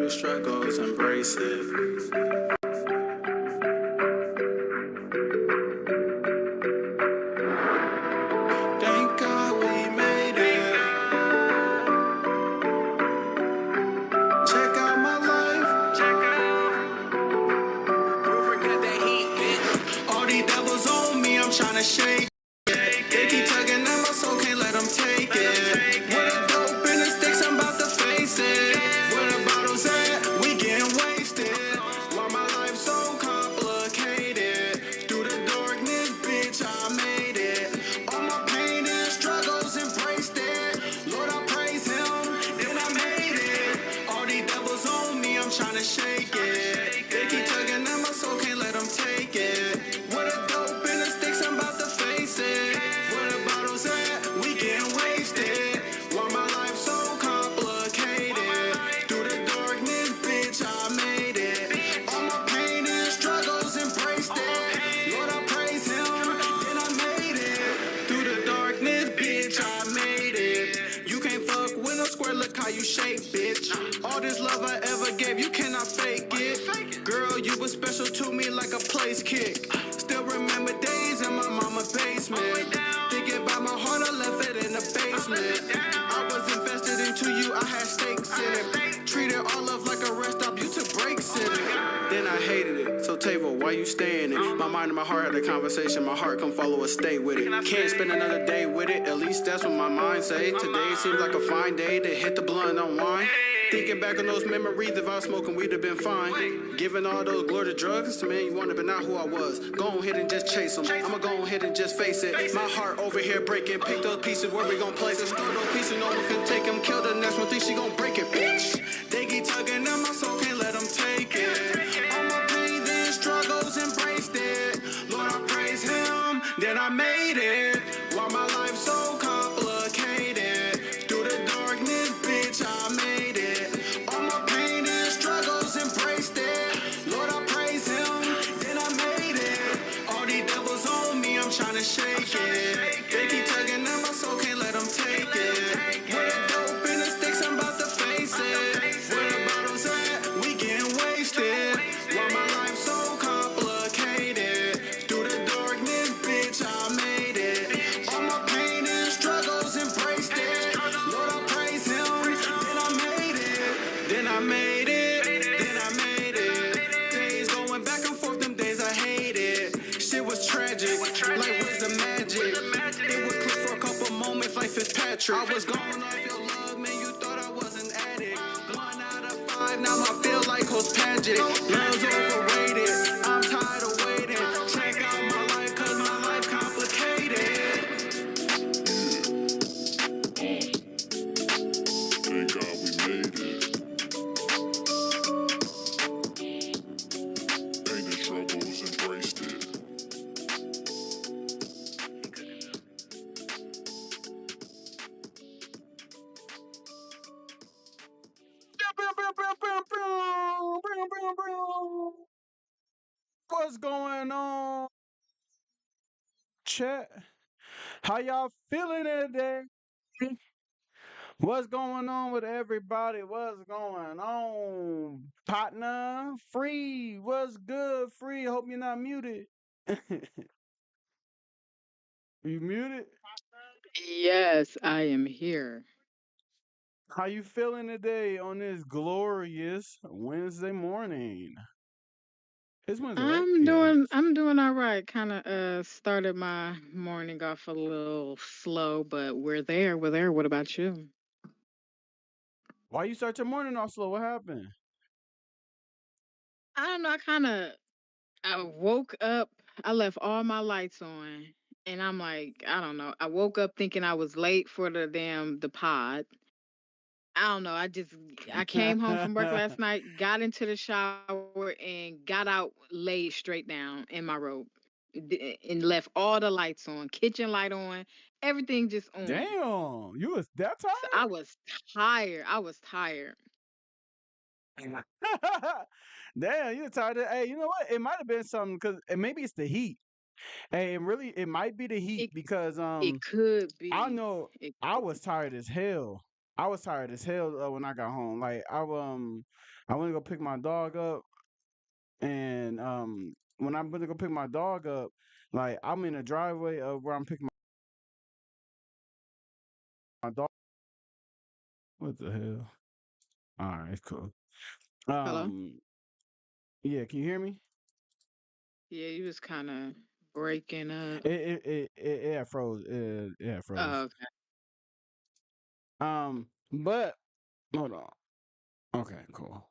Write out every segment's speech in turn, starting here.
the struggles, embrace it. Thank God we made it. Check out my life. Check out. Don't forget that heat, bitch. All these devils on me, I'm tryna shake it. They keep tugging at my soul, can't let them take it. With a dope in the sticks, I'm about to face it. Where the bottles at, we getting wasted. Why my life so complicated? Through the darkness, bitch, I made it. All my pain and struggles, embraced it. Lord, I praise him, then I made it. All these devils on me, I'm tryna shake it. They keep tugging at my soul, can't let them take it. With a dope in the sticks, I'm about to face it. Where the bottles at, we getting wasted. Why my life so complicated? Through the darkness, bitch, I made it. All my pain and struggles, embraced it. Lord, I praise him, then I made it. Through the darkness, bitch, I made it. You can't fuck with no square, look how you shape, bitch. All this love I ever gave, you cannot fake it. Girl, you was special to me like a place kick. Still remember days in my mama's basement. Thinking about my heart, I left it in the basement. I was invested into you, I had stakes in it. Treated all love like a rest stop, you took breaks in it. Then I hated it. So Tavo, why you staying it? My mind and my heart had a conversation. My heart come follow us, stay with it. Can't spend another day with it. At least that's what my mind say. Today seems like a fine day to hit the blunt and unwind. Thinking back on those memories, if I was smoking we'd have been fine. Giving all those glory to drugs, man, you wanted but not who I was. Go ahead and just chase them. I'ma go ahead and just face it. My heart over here breaking. Pick those pieces, where we gon' place it. Store those pieces, no one can take them. Kill the next one, think she gon' break it, bitch. They keep tugging at my soul, can't let them take it. All my pain and struggles, embraced it. Lord, I praise him, then I made it. Why my life so complicated? Through the darkness, bitch, I made it. All my pain and struggles, embraced it. Lord, I praise him, then I made it. All these devils on me, I'm tryna shake it. They keep tugging at my soul, can't let them take it. With a dope in the sticks, I'm about to face it. Where the bottles at, we getting wasted. Why my life so complicated? Through the darkness, bitch, I made it. All my pain and struggles, embraced it. Lord, I praise him, then I made it. Then I made it, then I made it. Days going back and forth, them days I hated. Shit was tragic, like where's the magic? It would click for a couple moments like Fitzpatrick. I was going off your love, man, you thought I was an addict. 1 out of 5, now I feel like Coach Paget. Love's overrated, I'm tired of waiting. Check out my life, cause my life complicated. Thank God we made it. Pain and struggles, embraced it. What's going on, chat? How y'all feeling today? What's going on with everybody? What's going on? Partner, free. What's good, free? Hope you're not muted. You muted? Yes, I am here. How you feeling today on this glorious Wednesday morning? It's Wednesday, right? I'm Yeah. doing I'm doing all right. Kind of started my morning off a little slow, but we're there. We're there. What about you? Why you start your morning off slow? What happened? I don't know. I woke up. I left all my lights on, and I'm like, I don't know. I woke up thinking I was late for the pod. I don't know. I came home from work last night, got into the shower, and got out, laid straight down in my robe, and left all the lights on, kitchen light on, everything just on. Damn, you was that So I was tired. I was tired. tired? Damn, you tired of, hey, you know what? It might have been something because maybe it's the heat. Hey, it might be the heat It because it could I be. know It I could was be. tired as hell. I was tired as hell when I got home. Like I went to go pick my dog up, and when I went to go pick my dog up, like I'm in the driveway of where I'm picking my dog. What the hell? All right, cool. Hello? Um, yeah, can you hear me? Yeah, you was kind of breaking up. It had froze. It had froze. Oh, okay. But hold on. Okay, cool.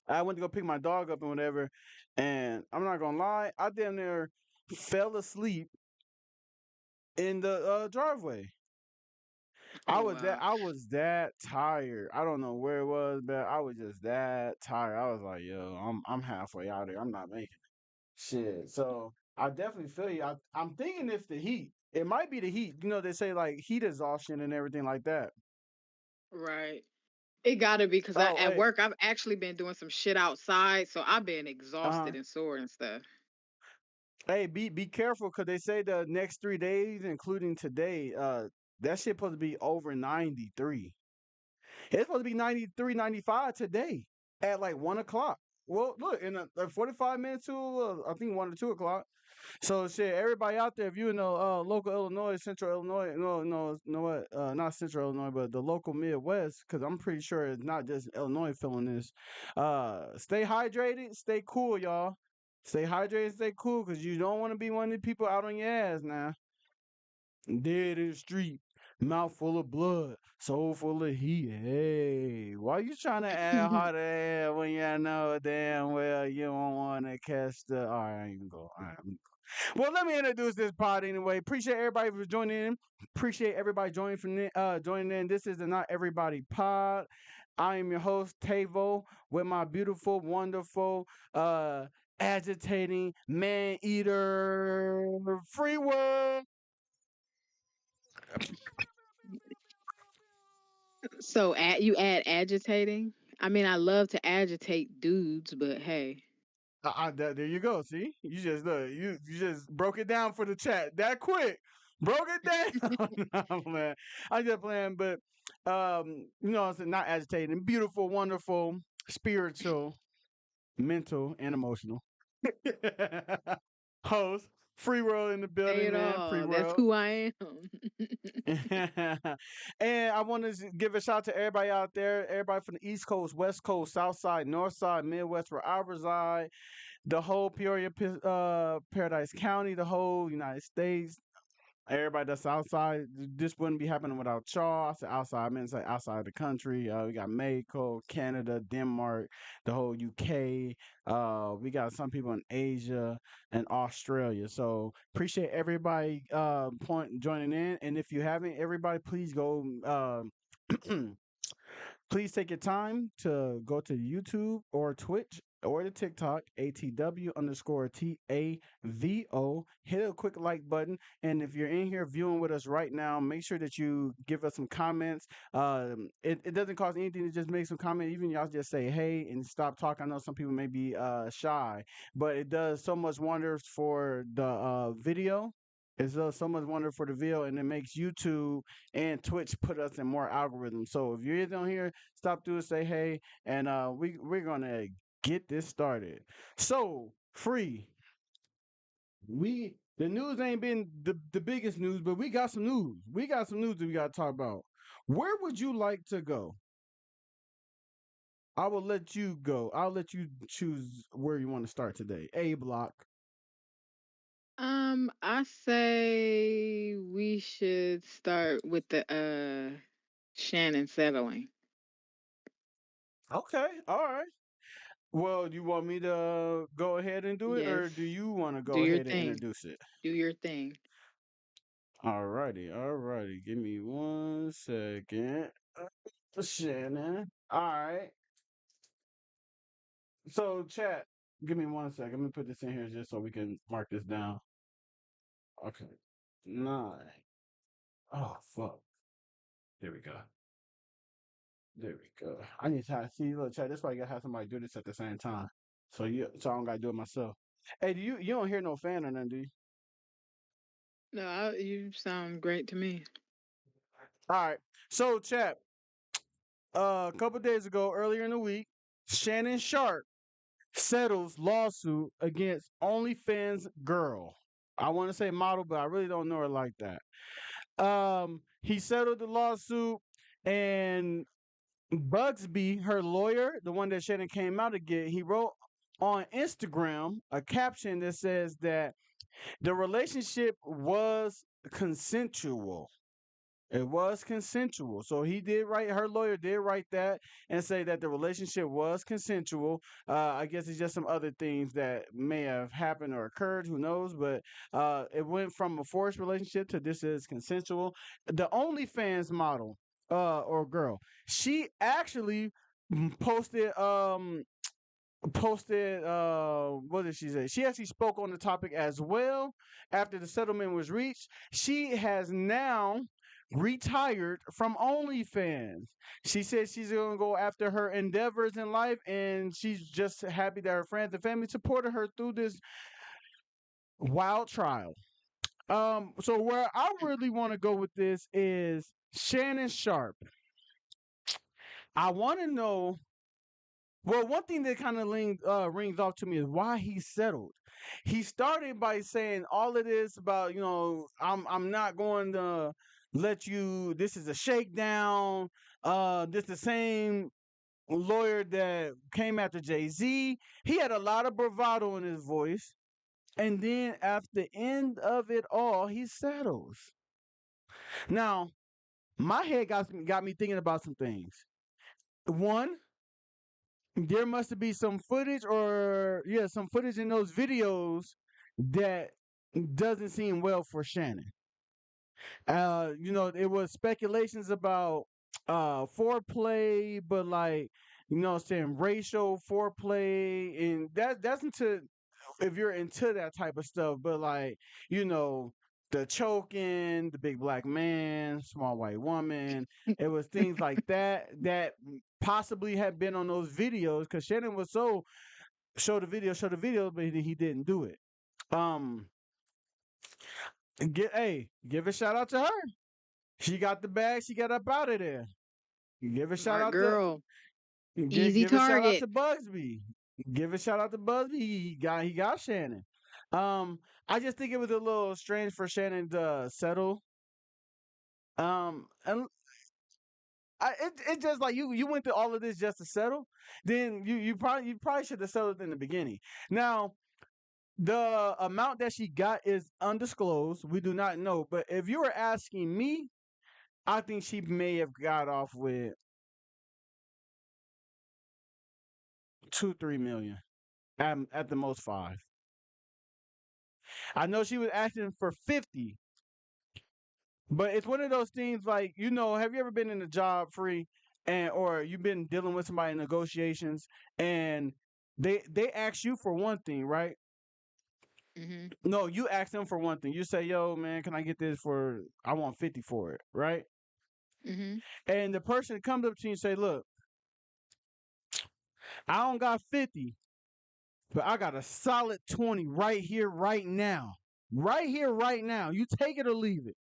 I went to go pick my dog up and whatever, and I'm not gonna lie, I damn near fell asleep in the driveway. Oh, wow. I was that tired. I don't know where it was, but I was just that tired. I was like, yo, I'm halfway out there. I'm not making it. Shit. So I definitely feel you. I'm thinking it's the heat. It might be the heat. You know, they say like heat exhaustion and everything like that. Right. It gotta be because I Oh, at hey, work I've actually been doing some shit outside, so I've been uh-huh. exhausted and sore and stuff. Hey, be careful because they say the next 3 days, including today, that shit supposed to be over 93. It's supposed to be 93, 95 today at like 1 o'clock. Well, look, in a 45 minutes to I think 1 or 2 o'clock. So shit, everybody out there, if you in the local Illinois, Central Illinois, no, what, not Central Illinois, but the local Midwest, because I'm pretty sure it's not just Illinois feeling this. Stay hydrated, stay cool, y'all. Stay hydrated, stay cool, because you don't want to be one of the people out on your ass now. Dead in the street, mouth full of blood, soul full of heat. Hey, why you trying to add hot air when you know damn well you don't want to catch the? All right, I ain't gonna go. All right, well, let me introduce this pod anyway. Appreciate everybody for joining in. Appreciate everybody joining in. This is the Not Everybody Pod. I am your host Tavo with my beautiful, wonderful, agitating man eater free world. So at you add agitating. I mean, I love to agitate dudes, but hey. There you go. See, you just you just broke it down for the chat that quick. Broke it down. No, man. I just playing, but it's not agitating. Beautiful, wonderful, spiritual, mental, and emotional. Host, free world in the Say building, it man. Free all. That's world. who I am. And I want to give a shout out to everybody out there, everybody from the East Coast, West Coast, South Side, North Side, Midwest, where I reside, the whole Peoria, Paradise County, the whole United States. Everybody that's outside, this wouldn't be happening without y'all. I said outside, I meant to say outside the country. We got Mexico, Canada, Denmark, the whole UK. We got some people in Asia and Australia. So appreciate everybody joining in. And if you haven't, everybody, please go. Please take your time to go to YouTube or Twitch or the TikTok, ATW_TAVO. Hit a quick like button. And if you're in here viewing with us right now, make sure that you give us some comments. It doesn't cost anything to just make some comment. Even y'all just say hey and stop talking. I know some people may be shy, but it does so much wonders for the video. It does so much wonder for the video, and it makes YouTube and Twitch put us in more algorithms. So if you're on here, stop through and say hey, and we're gonna get this started. So free. The news ain't been the biggest news, but we got some news. We got some news that we gotta talk about. Where would you like to go? I will let you go. I'll let you choose where you want to start today. A block. I say we should start with the Shannon settling. Okay, all right. Well, do you want me to go ahead and do it, Yes. or do you want to Do go your ahead and thing. introduce it? Do your thing. Alrighty, alrighty. Give me 1 second. Shannon. Alright. So, chat, give me 1 second. Let me put this in here just so we can mark this down. Okay. 9. Oh, fuck. There we go. There we go. I need to see, look, chat. That's why you gotta have somebody do this at the same time. So I don't gotta do it myself. Hey, you don't hear no fan or nothing, do you? No, you sound great to me. All right. So, chat. A couple days ago, earlier in the week, Shannon Sharp settles lawsuit against OnlyFans girl. I want to say model, but I really don't know her like that. He settled the lawsuit, and Bugsby, her lawyer, the one that Shannon came out to get, he wrote on Instagram a caption that says that the relationship was consensual. It was consensual. So he did write, her lawyer did write that and say that the relationship was consensual. I guess it's just some other things that may have happened or occurred, who knows? But it went from a forced relationship to this is consensual. The OnlyFans model or girl, she actually posted what did she say? She actually spoke on the topic as well after the settlement was reached. She has now retired from OnlyFans. She said she's gonna go after her endeavors in life, and she's just happy that her friends and family supported her through this wild trial. So where I really want to go with this is Shannon Sharp. I want to know. Well, one thing that kind of rings off to me is why he settled. He started by saying all of this about, I'm not going to let you. This is a shakedown. This the same lawyer that came after Jay Z. He had a lot of bravado in his voice, and then at the end of it all, he settles. Now, my head got me thinking about some things. One, there must be some footage or yeah, some footage in those videos that doesn't seem well for Shannon. It was speculations about foreplay, but like, saying racial foreplay, and that's into if you're into that type of stuff, but like, you know, the choking, the big black man, small white woman, it was things like that possibly had been on those videos because Shannon was so show the video, but he didn't do it. Um, give a shout out to her. She got the bag. She got up out of there. Give a shout Smart out to girl. give, Easy give a shout out target. to Bugsby. Give a shout out to Bugsby. He got Shannon. I just think it was a little strange for Shannon to settle. And it just like you went through all of this just to settle. Then you probably should have settled in the beginning. Now the amount that she got is undisclosed. We do not know. But if you were asking me, I think she may have got off with 2-3 million at the most five. I know she was asking for 50, but it's one of those things like, have you ever been in a job free and or you've been dealing with somebody in negotiations and they ask you for one thing, right? Mhm. No, you ask them for one thing. You say, "Yo, man, can I get this for I want 50 for it," right? Mhm. And the person comes up to you and say, "Look, I don't got 50, but I got a solid 20 right here, right now. Right here, right now. You take it or leave it.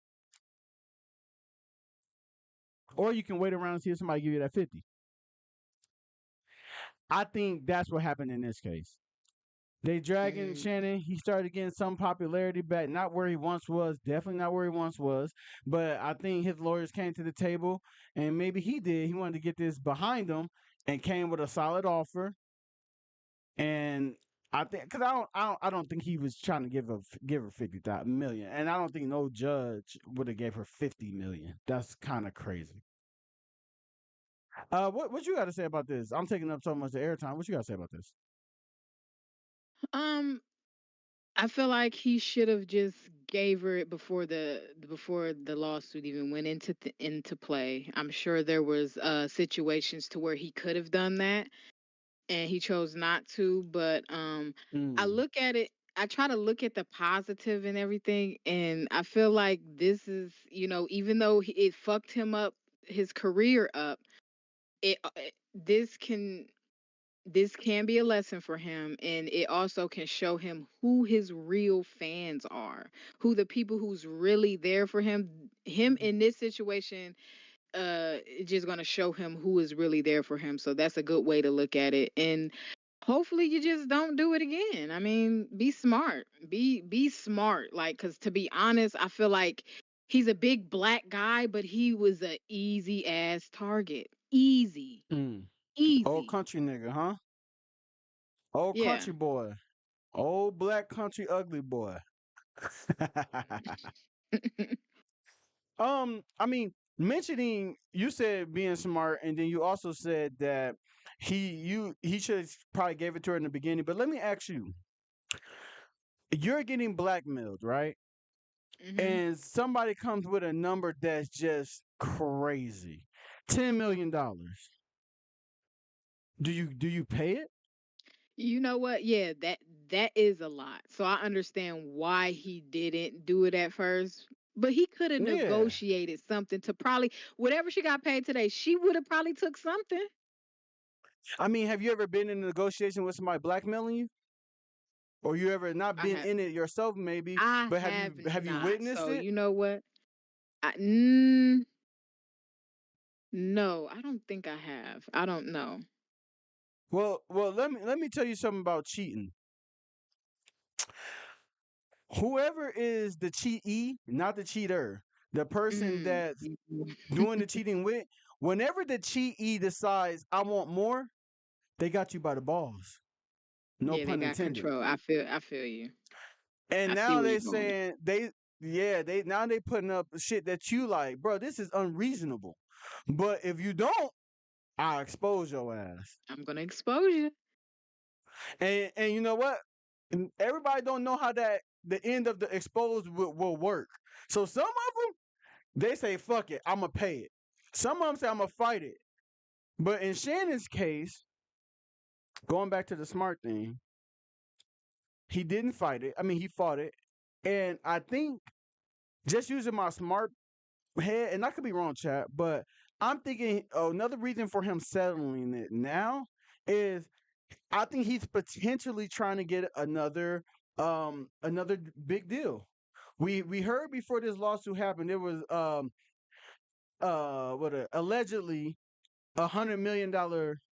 Or you can wait around and see if somebody give you that 50." I think that's what happened in this case. They dragging Mm. Shannon. He started getting some popularity back, not where he once was, definitely not where he once was. But I think his lawyers came to the table, and maybe he did. He wanted to get this behind him, and came with a solid offer. And I think because I don't think he was trying to give her 50 million, and I don't think no judge would have gave her 50 million. That's kind of crazy. What you got to say about this? I'm taking up so much of airtime. What you got to say about this? Um, I feel like he should have just gave her it before the lawsuit even went into play. I'm sure there was situations to where he could have done that and he chose not to, but I Mm, look at it I try to look at the positive and everything, and I feel like this is, even though it fucked him up his career up, this can this can be a lesson for him, and it also can show him who his real fans are, who the people who's really there for him in this situation. It's just going to show him who is really there for him. So that's a good way to look at it. And hopefully you just don't do it again. I mean, be smart. Be smart. Like, cuz to be honest, I feel like he's a big black guy, but he was a easy ass target. Easy. Mm. Old Easy. country nigga, huh? Old Yeah. country boy. Old black country ugly boy. I mean, mentioning you said being smart, and then you also said that he should have probably gave it to her in the beginning. But let me ask you, you're getting blackmailed, right? Mhm. And somebody comes with a number that's just crazy, $10 million. Do you pay it? You know what? Yeah, that is a lot. So I understand why he didn't do it at first. But he could have Yeah. negotiated something to probably whatever she got paid today, she would have probably took something. I mean, have you ever been in a negotiation with somebody blackmailing you? Or you ever not I been have in it yourself maybe, I but have have you have you not. witnessed So it? you know what? I no, I don't think I have. I don't know. Well, let me tell you something about cheating. Whoever is the cheatee, not the cheater, the person Mm. that's doing the cheating with, whenever the cheatee decides I want more, they got you by the balls. No Yeah, they pun got intended. control. I feel you. And I see now where they you're going. saying they now they putting up shit that you like, bro. This is unreasonable. But if you don't, I'll expose your ass. I'm gonna expose you. And you know what? And everybody don't know how that the end of the exposed will work. So some of them they say fuck it, I'ma pay it. Some of them say I'ma fight it. But in Shannon's case, going back to the smart thing, he didn't fight it. I mean, he fought it, and I think just using my smart head, and I could be wrong, chat, but I'm thinking another reason for him settling it now is I think he's potentially trying to get another big deal. We heard before this lawsuit happened, there was allegedly $100 million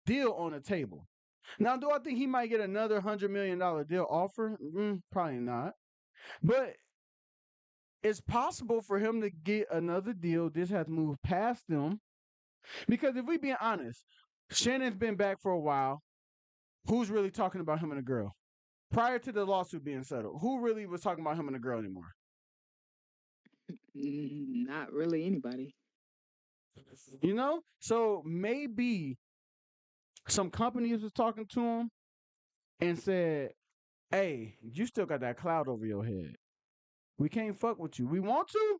deal on the table. Now, do I think he might get another $100 million deal offer? Probably not. But it's possible for him to get another deal. This has moved past them because if we being honest, Shannon's been back for a while. Who's really talking about him and a girl? Prior to the lawsuit being settled, who really was talking about him and a girl anymore? Not really anybody. You know? So maybe some companies was talking to him and said, hey, you still got that cloud over your head. We can't fuck with you. We want to,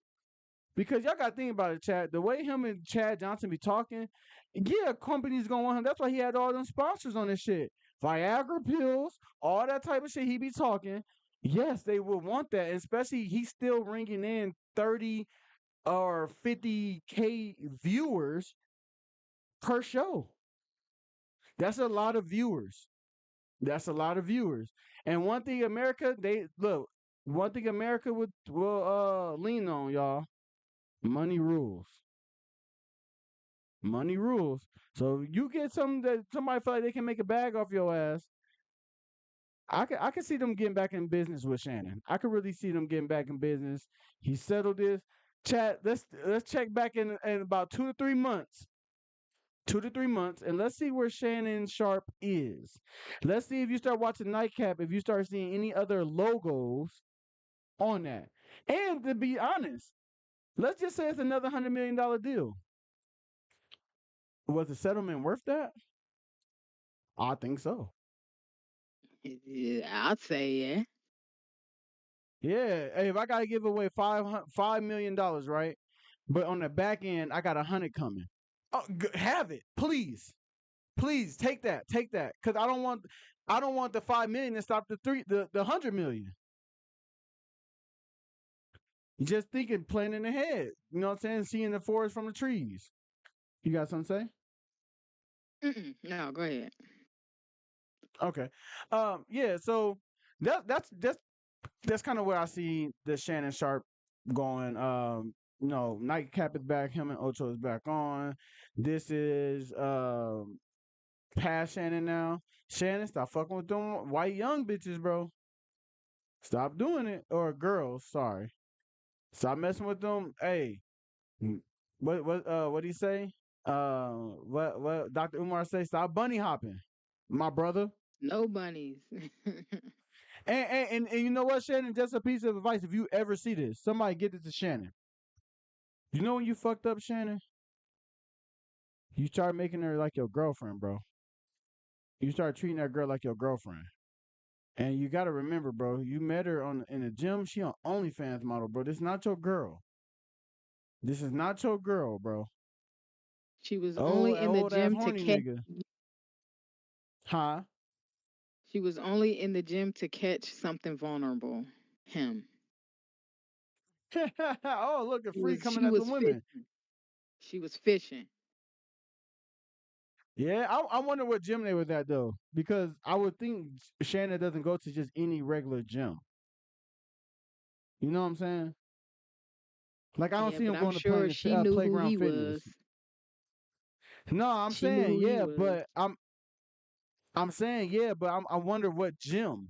because y'all got to think about it, Chad. The way him and Chad Johnson be talking, yeah, companies gonna want him. That's why he had all them sponsors on this shit. Viagra pills, all that type of shit he be talking. Yes, they would want that, especially he's still ringing in 30 or 50K viewers per show. That's a lot of viewers. That's a lot of viewers. And one thing America, they look, one thing America will lean on, y'all. Money rules. Money rules. So you get something that somebody feel like they can make a bag off your ass. I can see them getting back in business with Shannon. I could really see them getting back in business. He settled this. Chat, let's check back in about 2 to 3 months. 2 to 3 months, and let's see where Shannon Sharp is. Let's see if you start watching Nightcap, if you start seeing any other logos on that. And to be honest, let's just say it's another $100 million deal. Was the settlement worth that? I think so. Yeah, I'd say yeah. Yeah. Hey, if I gotta give away $5 million, right? But on the back end, I got 100 coming. Oh, have it, please, please take that, because I don't want the 5 million to stop the 100 million. You just thinking, planning ahead. You know what I'm saying? Seeing the forest from the trees. You got something to say? No, go ahead. Okay. Yeah. So that's kind of where I see the Shannon Sharp going. Nightcap is back. Him and Ocho is back on. This is past Shannon now. Shannon, stop fucking with them white young bitches, bro. Stop doing it. Or girls, sorry. Stop messing with them. Hey, what do you say? What Dr. Umar say? Stop bunny hopping, my brother. No bunnies. And you know what, Shannon? Just a piece of advice. If you ever see this, somebody get this to Shannon. You know when you fucked up, Shannon? You start making her like your girlfriend, bro. You start treating that girl like your girlfriend. And you gotta remember, bro, you met her on in the gym. She on OnlyFans model, bro. This is not your girl. This is not your girl, bro. She was Oh, only in the old ass gym to horny catch. nigga. Huh? She was only in the gym to catch something vulnerable. Him. Oh, look, a She free was coming she at the was women. fishing. She was fishing. Yeah, I wonder what gym they was at though, because I would think Shannon doesn't go to just any regular gym. You know what I'm saying? Like I don't Yeah, see but him I'm going to sure she knew who playground he fitness. was. No, I'm She knew saying who he yeah, was. but I'm saying yeah, but I wonder what gym,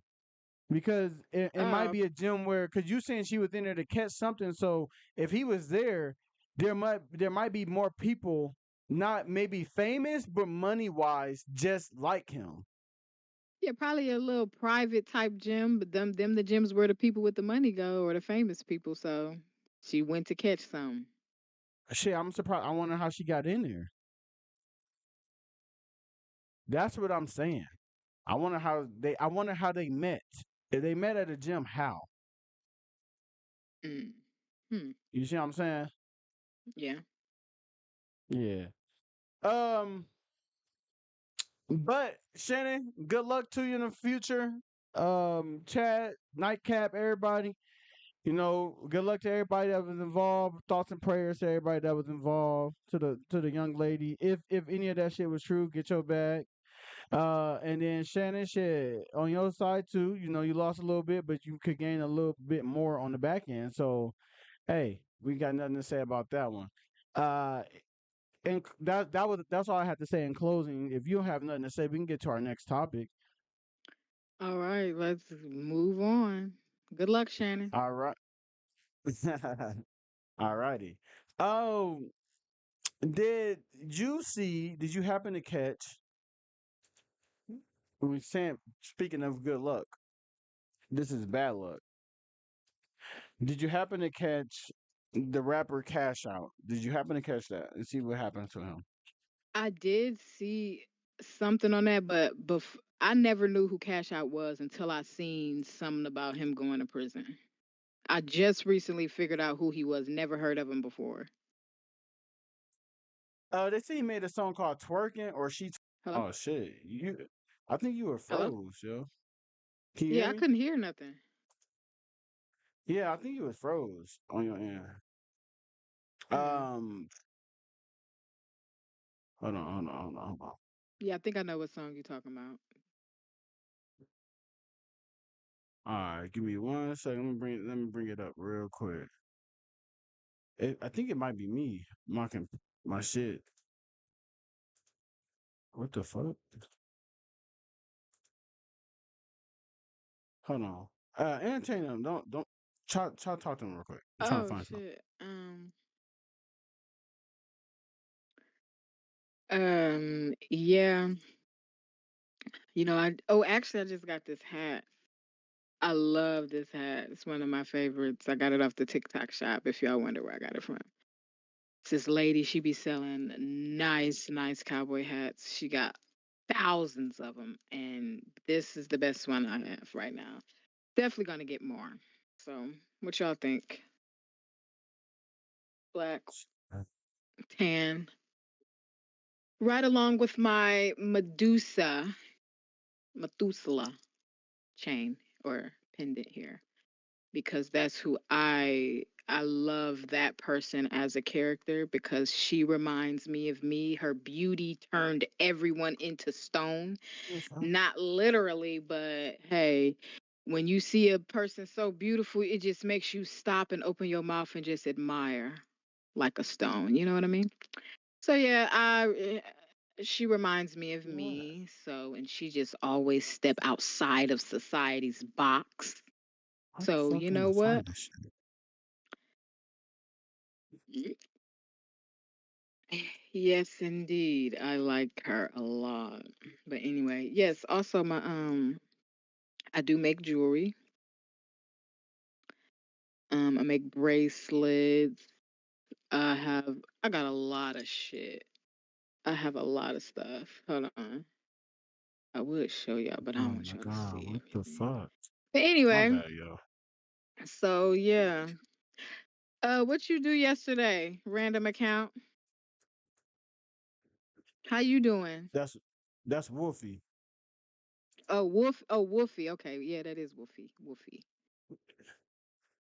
because it might Oh, be a gym where, because you saying she was in there to catch something. So if he was there, there might be more people, not maybe famous, but money wise, just like him. yeah, probably a little private type gym, but them the gyms where the people with the money go or the famous people. So she went to catch some. Shit, I'm surprised. I wonder how she got in there. That's what I'm saying. I wonder how they met. If they met at a gym, how? Mm. Hmm. You see what I'm saying? Yeah. Yeah. Um, but Shannon, good luck to you in the future. Chad, Nightcap, everybody. Good luck to everybody that was involved. Thoughts and prayers to everybody that was involved. To the young lady. If any of that shit was true, get your bag. And then Shannon, shit, on your side too. You lost a little bit, but you could gain a little bit more on the back end. So hey, we got nothing to say about that one. Uh, and that's all I have to say in closing. If you don't have nothing to say, we can get to our next topic. All right, let's move on. Good luck, Shannon. All right. All righty. Oh, did you happen to catch, we saying, speaking of good luck, this is bad luck. Did you happen to catch the rapper Cash Out? Did you happen to catch that and see what happened to him? I did see something on that, but I never knew who Cash Out was until I seen something about him going to prison. I just recently figured out who he was. Never heard of him before. They say he made a song called Twerking or She. Hello? Oh shit. I think you were Hello? froze, yo. Can you hear Yeah, I me? couldn't hear nothing. Yeah, I think you was froze on your end. Mm. Um, hold on. Yeah, I think I know what song you're talking about. All right, give me one second. Let me bring it up real quick. I think it might be me. My shit. What the fuck? Hold on. Entertain them. Don't try to talk to them real quick. I'm trying to Oh find something. shit. Yeah. Actually I just got this hat. I love this hat. It's one of my favorites. I got it off the TikTok shop if y'all wonder where I got it from. It's this lady, she be selling nice, nice cowboy hats. She got thousands of them, and this is the best one I have right now. Definitely gonna get more. So, what y'all think? Black, tan, right along with my Methuselah chain or pendant here, because that's who I I love that person as a character because she reminds me of me. Her beauty turned everyone into stone. Yes, huh? Not literally, but hey, when you see a person so beautiful, it just makes you stop and open your mouth and just admire like a stone. You know what I mean? So yeah, she reminds me of What? me. So and she just always step outside of society's box. How the So fuck you can know I what? find this shit? Yes, indeed. I like her a lot. But anyway, yes, also my I do make jewelry. I make bracelets. I got a lot of shit. I have a lot of stuff. Hold on. I would show y'all, but I Oh don't want my y'all to god, see what the everything. fuck? But My anyway, bad, yo. so yeah. What you do yesterday? Random account. How you doing? That's that's Wolfie. Oh, Wolfie. Okay, yeah, that is Wolfie. Wolfie.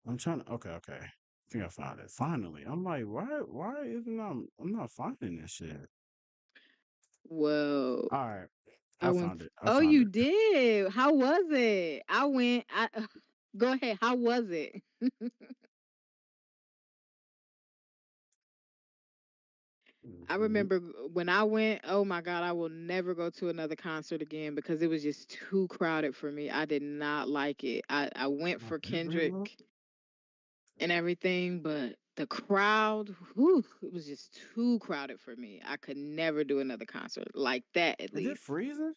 I'm trying to. Okay, okay. I think I found it. Finally, I'm like, why isn't I'm not finding this shit. Whoa. All right, I I went. found it. I Oh, found you it. did. How was it? I went. I go ahead. How was it? I Mhm. remember when I went. Oh my God, I will never go to another concert again because it was just too crowded for me. I did not like it. I went My for favorite look? Kendrick and everything, but the crowd, whew, it was just too crowded for me. I could never do another concert like that. At Is it least freezing?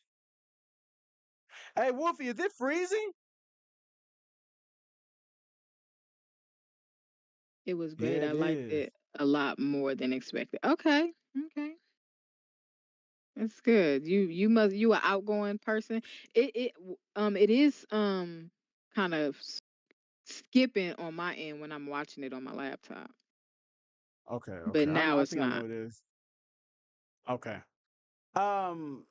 Hey, Wolfie, is it freezing? it was great. Yeah, I it liked is. it a lot more than expected. Okay, okay. That's good. You an outgoing person. It is kind of skipping on my end when I'm watching it on my laptop. Okay, But okay. now I it's think I know not. what it is. Okay. Um,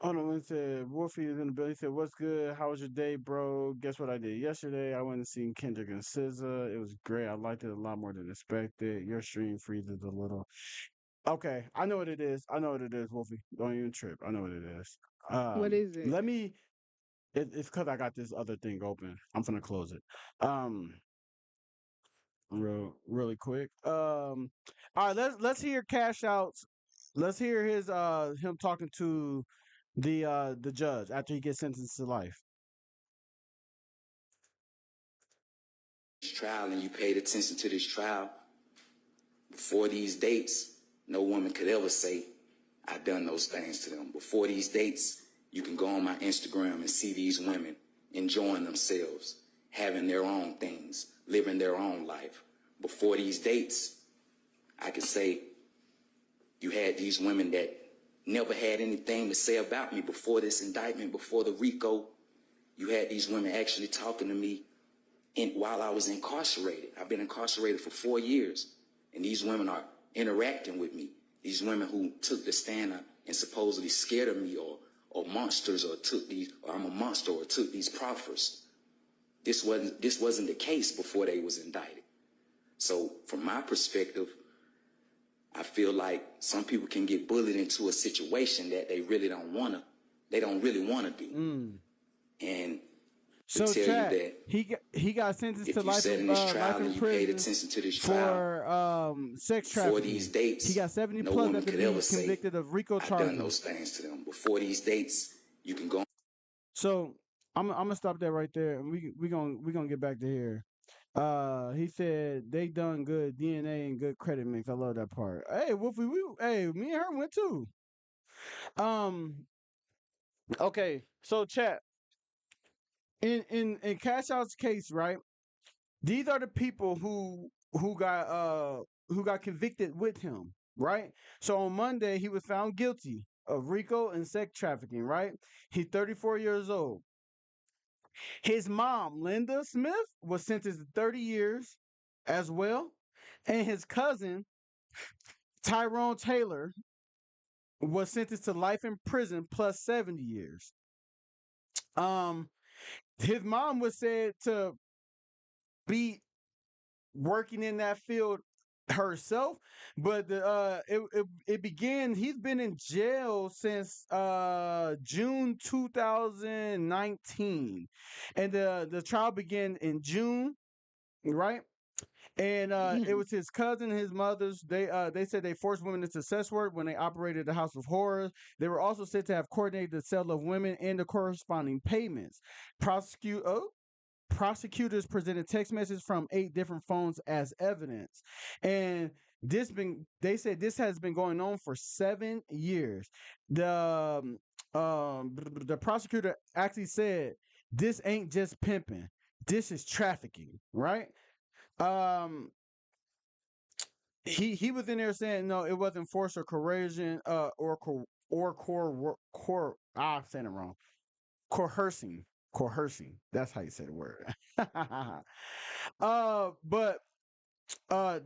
hold on. It said Wolfie is in the building. He said, "What's good? How was your day, bro? Guess what I did yesterday? I went and seen Kendrick and SZA. It was great. I liked it a lot more than expected. Your stream freezes a little. Okay, I know what it is. I know what it is, Wolfie. Don't even trip. I know what it is. What is it? Let me. It's because I got this other thing open. I'm gonna close it. Um, really quick. All right. Let's hear Cash Outs. Let's hear his him talking to the judge after he gets sentenced to life. Trial and you paid attention to this trial, before these dates, no woman could ever say, I done those things to them. Before these dates, you can go on my Instagram and see these women enjoying themselves, having their own things, living their own life. Before these dates, I could say you had these women that never had anything to say about me before this indictment, before the RICO. You had these women actually talking to me while I was incarcerated. I've been incarcerated for 4 years, and these women are interacting with me. These women who took the stand and supposedly scared of me, or monsters, or took these, or I'm a monster, or took these proffers. This wasn't the case before they was indicted. So from my perspective, I feel like some people can get bullied into a situation that they really don't really wanna do. Mm. And to So tell you chat. that He got sentenced to if you sat in this life trial in and you paid prison attention to this trial, for sex before these trafficking. He dates, got 70 no plus woman after could ever being say, convicted of RICO I done those charges. things to them. Before these dates, you can go. So I'm gonna stop that right there, and we gonna get back to here. He said they done good DNA and good credit mix. I love that part. Hey, Wolfie, hey, me and her went too. Um, okay, so chat in Cash Out's case, right? These are the people who got convicted with him, right? So on Monday he was found guilty of RICO and sex trafficking, right? He's 34 years old. His mom, Linda Smith, was sentenced to 30 years as well. And his cousin, Tyrone Taylor, was sentenced to life in prison plus 70 years. Um, his mom was said to be working in that field herself, but it began. He's been in jail since June 2019, and the trial began in June, right? And it Damn. was his cousin and his mother's. They said they forced women into sex work when they operated the House of Horrors. They were also said to have coordinated the sale of women and the corresponding payments. Prosecutors presented text messages from 8 different phones as evidence, and they said this has been going on for 7 years. The prosecutor actually said this ain't just pimping, this is trafficking, right? um he was in there saying no, it wasn't force or coercion, I'm saying it wrong. Coercing. Coercing. That's how you say the word. But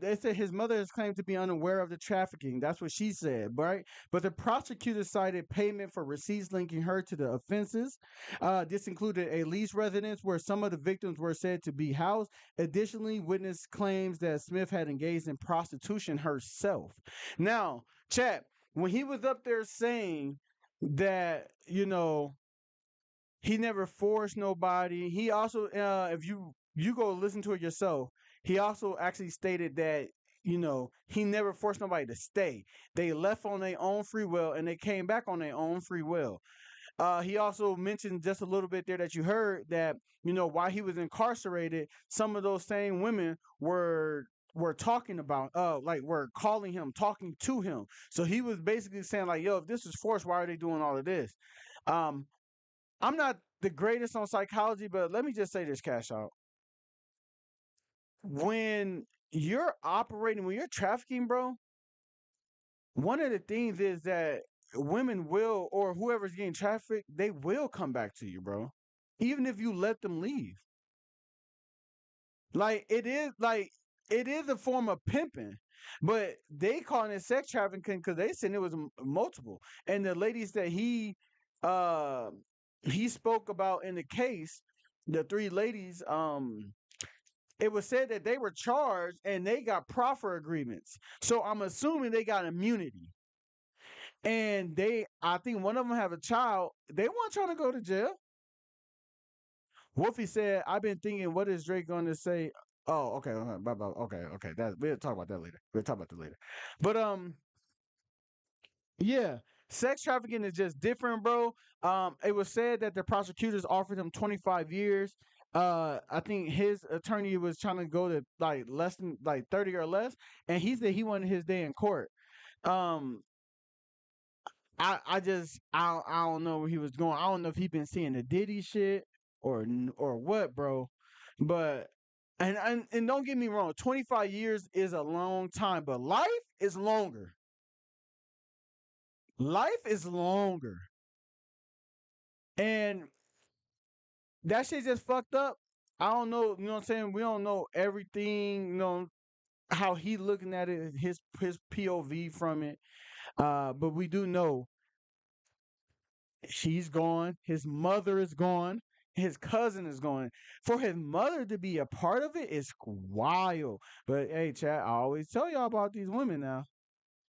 they said his mother is claimed to be unaware of the trafficking. That's what she said, right? But the prosecutor cited payment for receipts linking her to the offenses. This included a lease residence where some of the victims were said to be housed. Additionally, witness claims that Smith had engaged in prostitution herself. Now, chat, when he was up there saying that, he never forced nobody. He also, if you go listen to it yourself, he also actually stated that he never forced nobody to stay. They left on their own free will and they came back on their own free will. He also mentioned just a little bit there that you heard that while he was incarcerated, some of those same women were talking about like were calling him, talking to him. So he was basically saying like, yo, if this is forced, why are they doing all of this? Um, I'm not the greatest on psychology, but let me just say this, Cash Out. When you're trafficking, bro, one of the things is that women will, or whoever's getting trafficked, they will come back to you, bro. Even if you let them leave. Like it is a form of pimping, but they calling it sex trafficking because they said it was multiple. And the ladies that uh he spoke about in the case, the 3 ladies, it was said that they were charged and they got proffer agreements. So I'm assuming they got immunity. And I think one of them have a child. They weren't trying to go to jail. Wolfie said, "I've been thinking, what is Drake going to say?" Oh, okay, bye, bye. Okay, okay. That we'll talk about that later. We'll talk about that later. But yeah, sex trafficking is just different, bro. It was said that the prosecutors offered him 25 years. I think his attorney was trying to go to like less than like 30 or less, and he said he wanted his day in court. Um, I don't know where he was going. I don't know if he been seeing the Diddy shit or what, bro. But and don't get me wrong, 25 years is a long time, but life is longer. Life is longer. And that shit just fucked up. I don't know, you know what I'm saying? We don't know everything, how he looking at it, his POV from it. But we do know she's gone, his mother is gone, his cousin is gone. For his mother to be a part of it is wild. But hey, chat, I always tell y'all about these women now.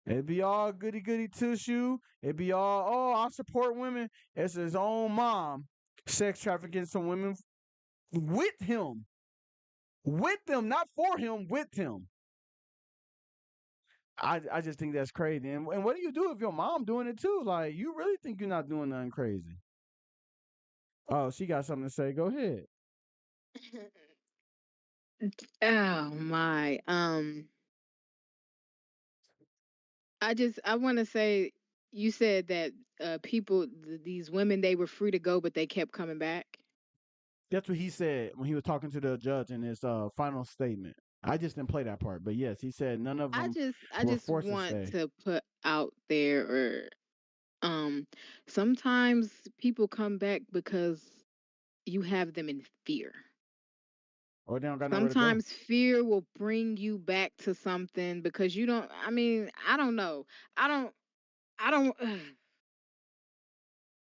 It be all goody goody two shoe. It be all, oh, I support women. It's his own mom sex trafficking some women with him. With them, not for him, with him. I just think that's crazy. And what do you do if your mom doing it too? Like, you really think you're not doing nothing crazy? Oh, she got something to say. Go ahead. Oh my. I want to say you said that these women, they were free to go, but they kept coming back. That's what he said when he was talking to the judge in his final statement. I just didn't play that part, but yes, he said none of them I were just forced to want stay. to put out there, or um sometimes people come back because you have them in fear. Or they don't got nowhere to go. Sometimes fear will bring you back to something because you don't, I mean, I don't know. I don't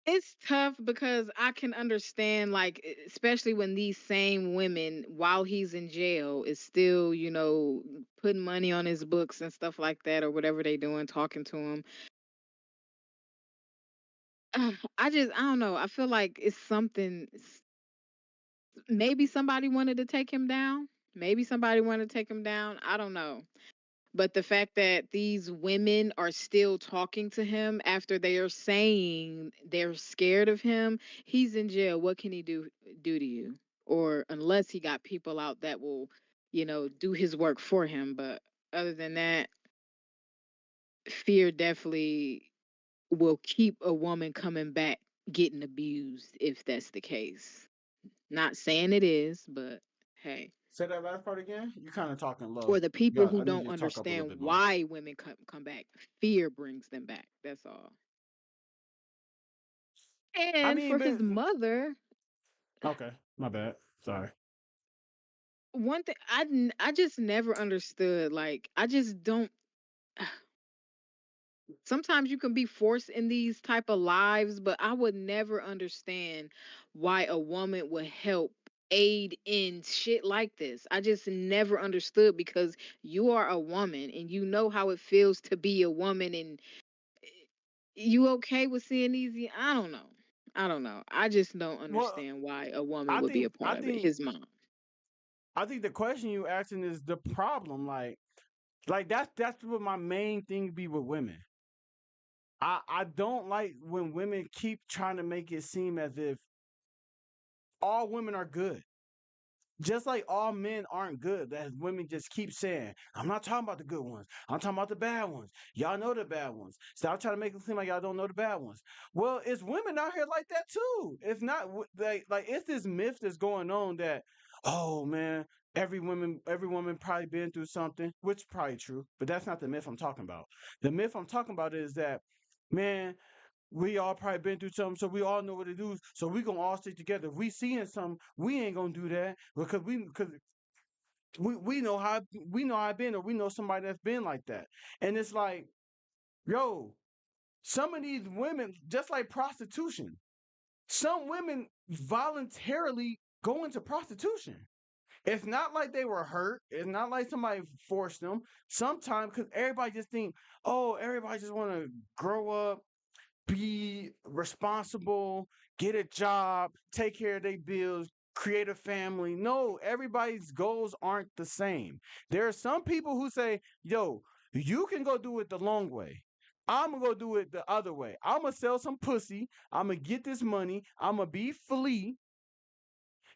It's tough because I can understand, like, especially when these same women, while he's in jail, is still, putting money on his books and stuff like that, or whatever they doing, talking to him. I don't know. I feel like it's something. Maybe somebody wanted to take him down. Maybe somebody wanted to take him down. I don't know. But the fact that these women are still talking to him after they are saying they're scared of him, he's in jail. What can he do to you? Or unless he got people out that will, do his work for him. But other than that, fear definitely will keep a woman coming back getting abused if that's the case. Not saying it is, but hey. Say that last part again. You kind of talking low. Or the people who I need don't you to talk up a little understand bit more. why women come back. Fear brings them back. That's all. I And mean, for but his mother, okay, my bad. Sorry. one thing I just never understood. Like, I just don't. Sometimes you can be forced in these type of lives, but I would never understand why a woman would help aid in shit like this. I just never understood because you are a woman and you know how it feels to be a woman, and you okay with seeing these? I don't know. I don't know. I just don't Well, understand why a woman I would be a think part I of it. think His mom. I think the question you asking is the problem. Like that's what my main thing be with women. I don't like when women keep trying to make it seem as if all women are good. Just like all men aren't good, that women just keep saying, I'm not talking about the good ones. I'm talking about the bad ones. Y'all know the bad ones. Stop trying to make it seem like y'all don't know the bad ones. Well, it's women out here like that too. It's not like it's this myth that's going on that, oh man, every woman probably been through something, which is probably true, but that's not the myth I'm talking about. The myth I'm talking about is that, man, we all probably been through something, so we all know what to do. So we gonna all stick together. If we seeing something, we ain't gonna do that because we know how I've been, or we know somebody that's been like that. And it's like, yo, some of these women, just like prostitution, some women voluntarily go into prostitution. It's not like they were hurt. It's not like somebody forced them. Sometimes because everybody just think, oh, everybody just want to grow up, be responsible, get a job, take care of their bills, create a family. No, everybody's goals aren't the same. There are some people who say, yo, you can go do it the long way. I'm gonna go do it the other way. I'm gonna sell some pussy. I'm gonna get this money. I'm gonna be free.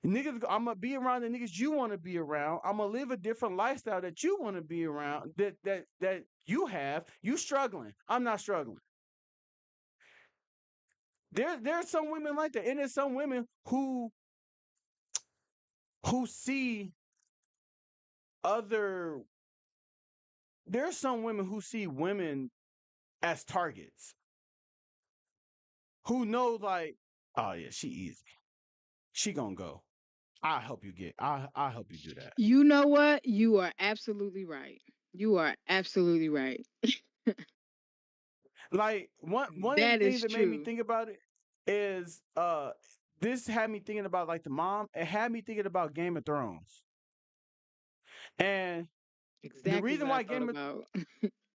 Niggas, I'm gonna be around the niggas you want to be around. I'm gonna live a different lifestyle that you want to be around. That you have. You struggling. I'm not struggling. There are some women like that, and there's some women who see other. There's some women who see women as targets, who know like, oh yeah, she easy, she gonna go. I'll help you get. I'll help you do that. You know what? You are absolutely right. You are absolutely right. Like one of the That things is that made me true. think about it is this had me thinking about like the mom. It had me thinking about Game of Thrones, and the Exactly reason what I why thought Game of about.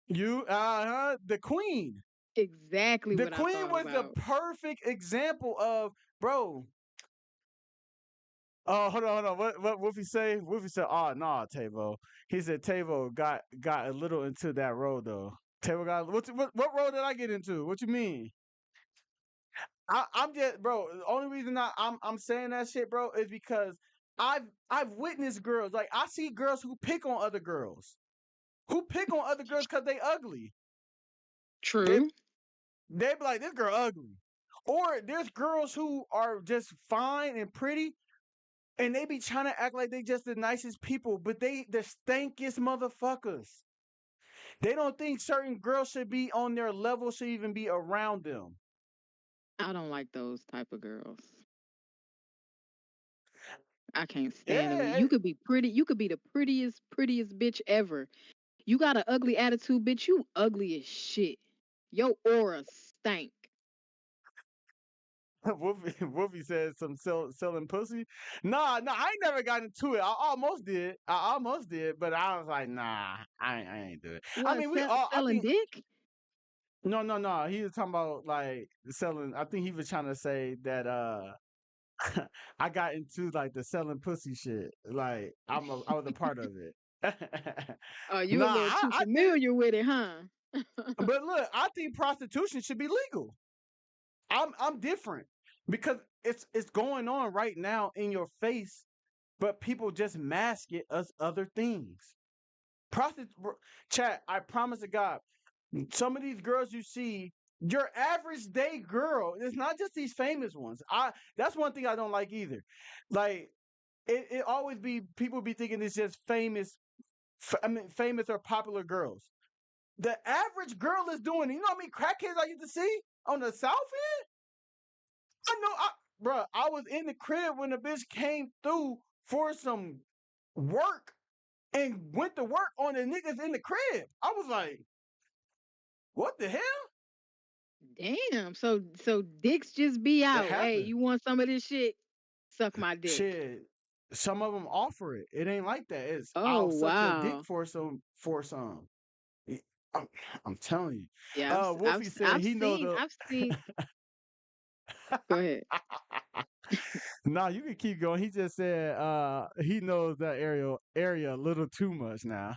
you the queen. Exactly The what I queen thought was the about. perfect example of, bro. Oh, hold on. What Wolfie say? Wolfie said, "Oh, nah, Tavo." He said Tavo got a little into that road though. Tavo got what road did I get into? What you mean? I'm just, bro. The only reason I'm saying that shit, bro, is because I've witnessed girls, like I see girls who pick on other girls, who pick on other girls because they ugly. They True. they be like, this girl ugly. Or there's girls who are just fine and pretty, and they be trying to act like they just the nicest people, but they the stankiest motherfuckers. They don't think certain girls should be on their level, should even be around them. I don't like those type of girls. I can't stand them. Yeah, You could be pretty. You could be the prettiest bitch ever. You got an ugly attitude, bitch. You ugly as shit. Your aura stank. Wolfie said some selling pussy. Nah, I ain't never got into it. I almost did, but I was like, nah, I ain't do it. I What, mean, we all. I selling think dick? no. He was talking about like selling. I think he was trying to say that I got into like the selling pussy shit. Like I was a part of it. Oh, you Nah, a little too I did. familiar with it, huh? But look, I think prostitution should be legal. I'm different because it's going on right now in your face, but people just mask it as other things. Prosti- Chat, I promise to God, some of these girls you see, your average day girl, it's not just these famous ones. I That's one thing I don't like either. Like it always be people be thinking it's just famous or popular girls. The average girl is doing it. You know how many crackheads I used to see on the south end? I know, bruh, I was in the crib when the bitch came through for some work and went to work on the niggas in the crib. I was like, what the hell? Damn. So dicks just be It out. Hey, happened. you want some of this shit? Suck my dick. Shit. Some of them offer it. It ain't like that. It's Oh, I'll suck your dick wow. for some. It- I'm, I'm telling you. Yeah, Wolfie said he know the. I've seen. Go ahead. Nah, you can keep going. He just said he knows that area a little too much now.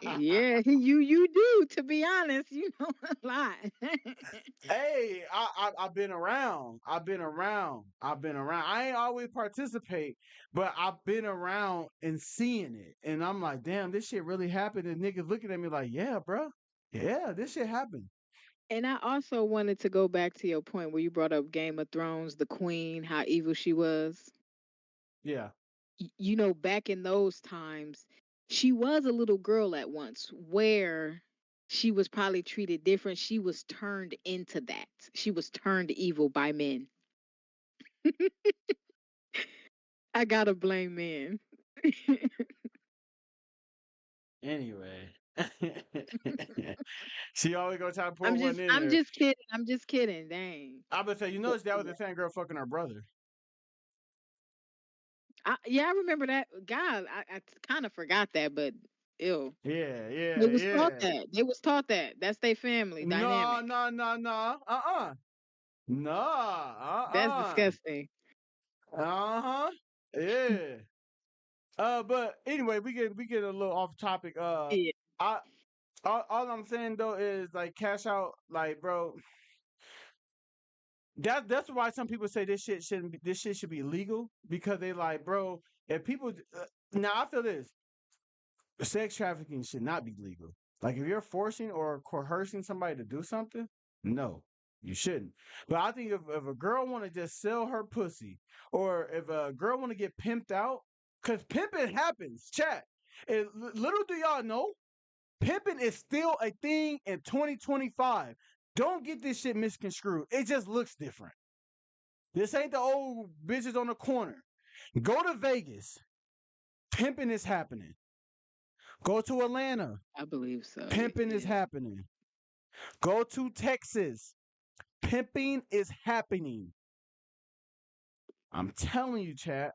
Yeah, you do. To be honest, you know a lot. Hey, I've been around. I've been around. I ain't always participate, but I've been around and seeing it. And I'm like, damn, this shit really happened. And niggas looking at me like, yeah, bro. Yeah, this shit happened. And I also wanted to go back to your point where you brought up Game of Thrones, the queen, how evil she was. Yeah. You know, back in those times, she was a little girl at once where she was probably treated different. She was turned into that. She was turned evil by men. I gotta blame men. Anyway. She always gonna try to pour one in I'm there. just kidding. I'm just kidding. Dang. I would say, you But notice that was the same girl fucking her brother. yeah, I remember that. God, I kind of forgot that, but ew. Yeah, They yeah, was taught yeah. that. They was taught that. That's their family No, dynamic. no, no, no. No, That's disgusting. Uh-huh. Yeah. But anyway, we get a little off topic. Yeah. I all I'm saying though is like cash out, like bro. That's why some people say this shit should be legal because they like, bro. If people now I feel this sex trafficking should not be legal. Like if you're forcing or coercing somebody to do something, no, you shouldn't. But I think if a girl want to just sell her pussy, or if a girl want to get pimped out, because pimping happens, chat. And little do y'all know, pimping is still a thing in 2025. Don't get this shit misconstrued. It just looks different. This ain't the old bitches on the corner. Go to Vegas. Pimping is happening. Go to Atlanta. I believe so. Pimping is Yeah. happening. Go to Texas. Pimping is happening. I'm telling you, chat.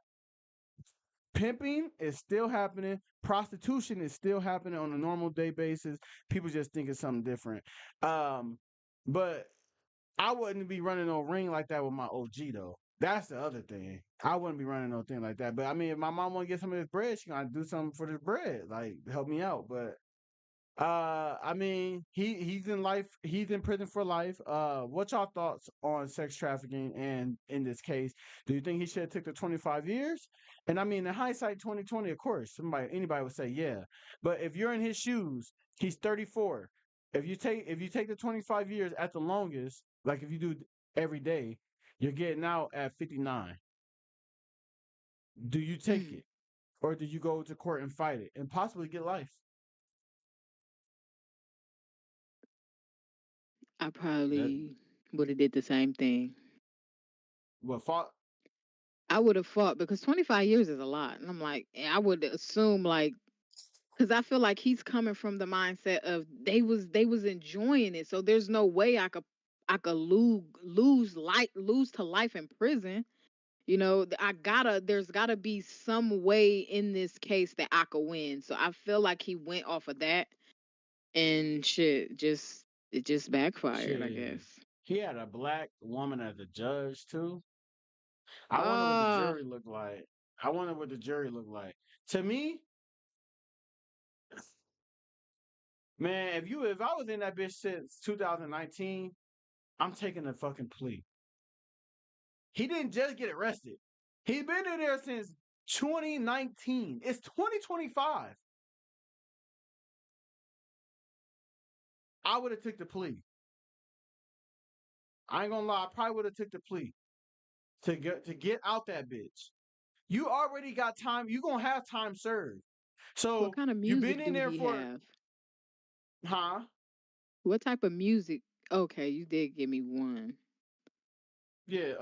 Pimping is still happening. Prostitution is still happening on a normal day basis. People just think it's something different. But I wouldn't be running no ring like that with my OG though. That's the other thing. I wouldn't be running no thing like that. But I mean, if my mom want to get some of this bread, she gotta do something for this bread, like help me out. But I mean, he's in life. He's in prison for life. What's y'all thoughts on sex trafficking? And in this case, do you think he should have took the 25 years? And I mean, in hindsight, 2020, of course, anybody would say yeah. But if you're in his shoes, he's 34. If you take the 25 years at the longest, like if you do every day, you're getting out at 59. Do you take Mm, it, or do you go to court and fight it and possibly get life? I That probably would have did the same thing. what fought? I would have fought because 25 years is a lot. And I'm like, I would assume like because I feel like he's coming from the mindset of they was enjoying it. So there's no way I could lose to life in prison. You know, there's gotta be some way in this case that I could win. So I feel like he went off of that and shit just it just backfired, I Shit. guess. He had a black woman as a judge too. I wonder what the Uh jury looked like. I wonder what the jury looked like. To me, man, if I was in that bitch since 2019, I'm taking a fucking plea. He didn't just get arrested. He's been in there since 2019. It's 2025. I would have took the plea. I ain't gonna lie, I probably would have took the plea to get out that bitch. You already got time. You gonna have time served. what So kind of you've been music in do there he for, have? huh? What type of music? Okay, you did give me one. Yeah.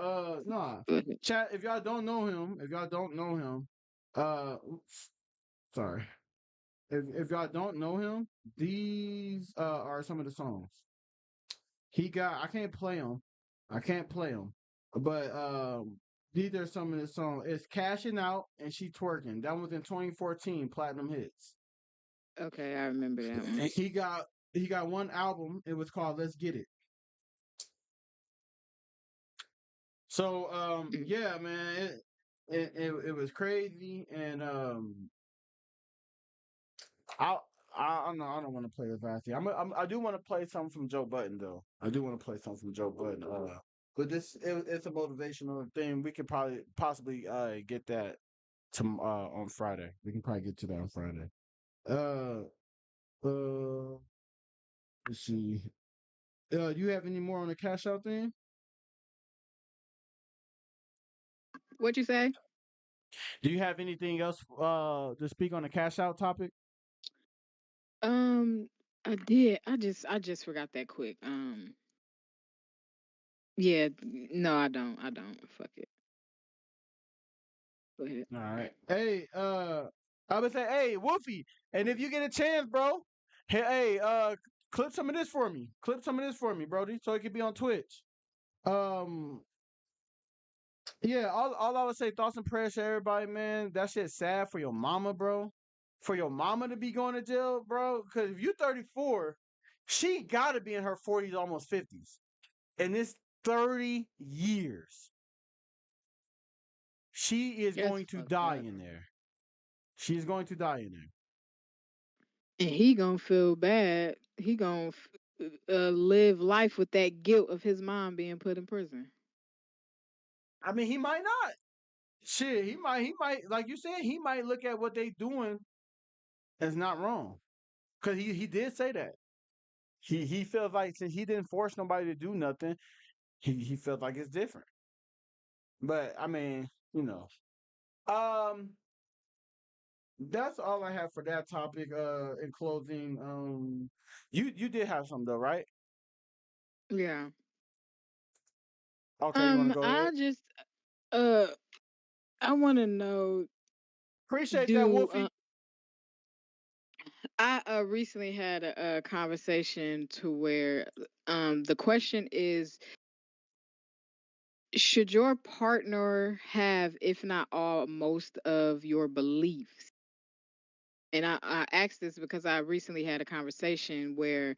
Nah. But Chat. If y'all don't know him, oops, sorry. If y'all don't know him, these are some of the songs he got. I can't play them. I can't play them. But these are some of the songs. It's "Cashing Out" and "She Twerking." That was in 2014 platinum hits. okay, I remember that one. And he got one album. It was called "Let's Get It." So Mm. yeah, man, it was crazy, and I I don't want to play with Vasti. I do want to play something from Joe Button though. I do want to play something from Joe Button. But it's a motivational thing. We could probably possibly get that to on Friday. We can probably get to that on Friday. Uh uh let's see. Do you have any more on the cash out thing? What you say? Do you have anything else to speak on the cash out topic? Um, I did. I just forgot that quick. Yeah, no, I don't. I don't. Fuck it. Go ahead. All right. Hey, I would say, hey, Wolfie, and if you get a chance, bro, hey, clip some of this for me. Clip some of this for me, Brody, so it can be on Twitch. Um, yeah, all I would say, thoughts and prayers to everybody, man. That shit's sad for your mama, bro. For your mama to be going to jail, bro. Because if you're 34, she got to be in her 40s, almost 50s. And it's 30 years. She is That's going to fucked die up. in there. She's going to die in there. And he gonna feel bad. He gonna live life with that guilt of his mom being put in prison. I mean, he might not. Shit, he might, like you said, he might look at what they doing as not wrong. Cause he did say that. He feels like since he didn't force nobody to do nothing, he felt like it's different. But I mean, you know. Um, that's all I have for that topic. In closing, you did have something though, right? Yeah. Okay, you want to go ahead? I just uh, I want to know. Appreciate that, Do Wolfie. I recently had a conversation to where the question is, should your partner have, if not all, most of your beliefs? And I asked this because I recently had a conversation where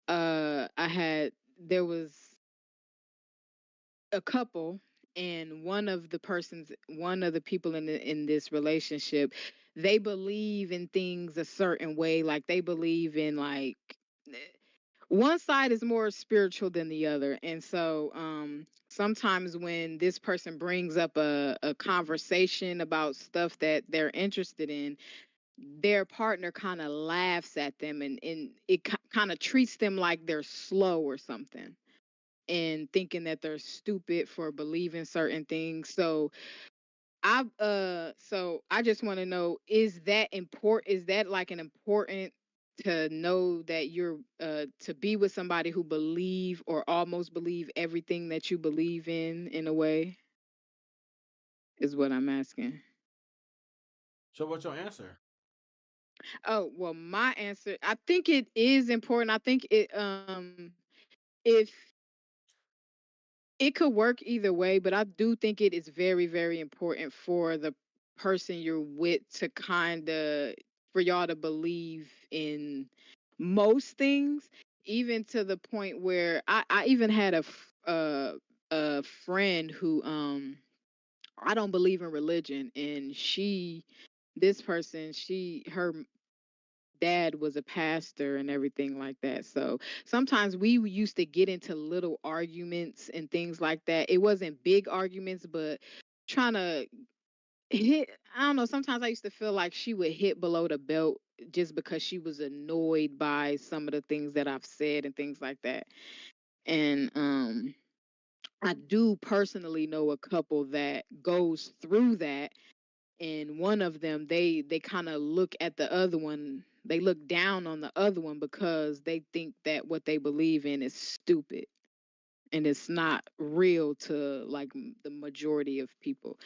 I had there was a couple, and one of the people in this relationship, they believe in things a certain way, like they believe in like eh, one side is more spiritual than the other. And so sometimes when this person brings up a conversation about stuff that they're interested in, their partner kind of laughs at them, and it kind of treats them like they're slow or something, and thinking that they're stupid for believing certain things. So I just want to know, is that like an important to know that you're to be with somebody who believe or almost believe everything that you believe in a way, is what I'm asking. So what's your answer? Oh, well, my answer, I think it is important. I think it if It could work either way, but I do think it is very, very important for the person you're with to kind of for y'all to believe in most things, even to the point where I even had a friend who I don't believe in religion, and this person, her dad was a pastor and everything like that. So sometimes we used to get into little arguments and things like that. It wasn't big arguments, but trying to hit, I don't know, sometimes I used to feel like she would hit below the belt just because she was annoyed by some of the things that I've said and things like that. And I do personally know a couple that goes through that, and one of them, they kind of look at the other one, they look down on the other one because they think that what they believe in is stupid and it's not real to like the majority of people.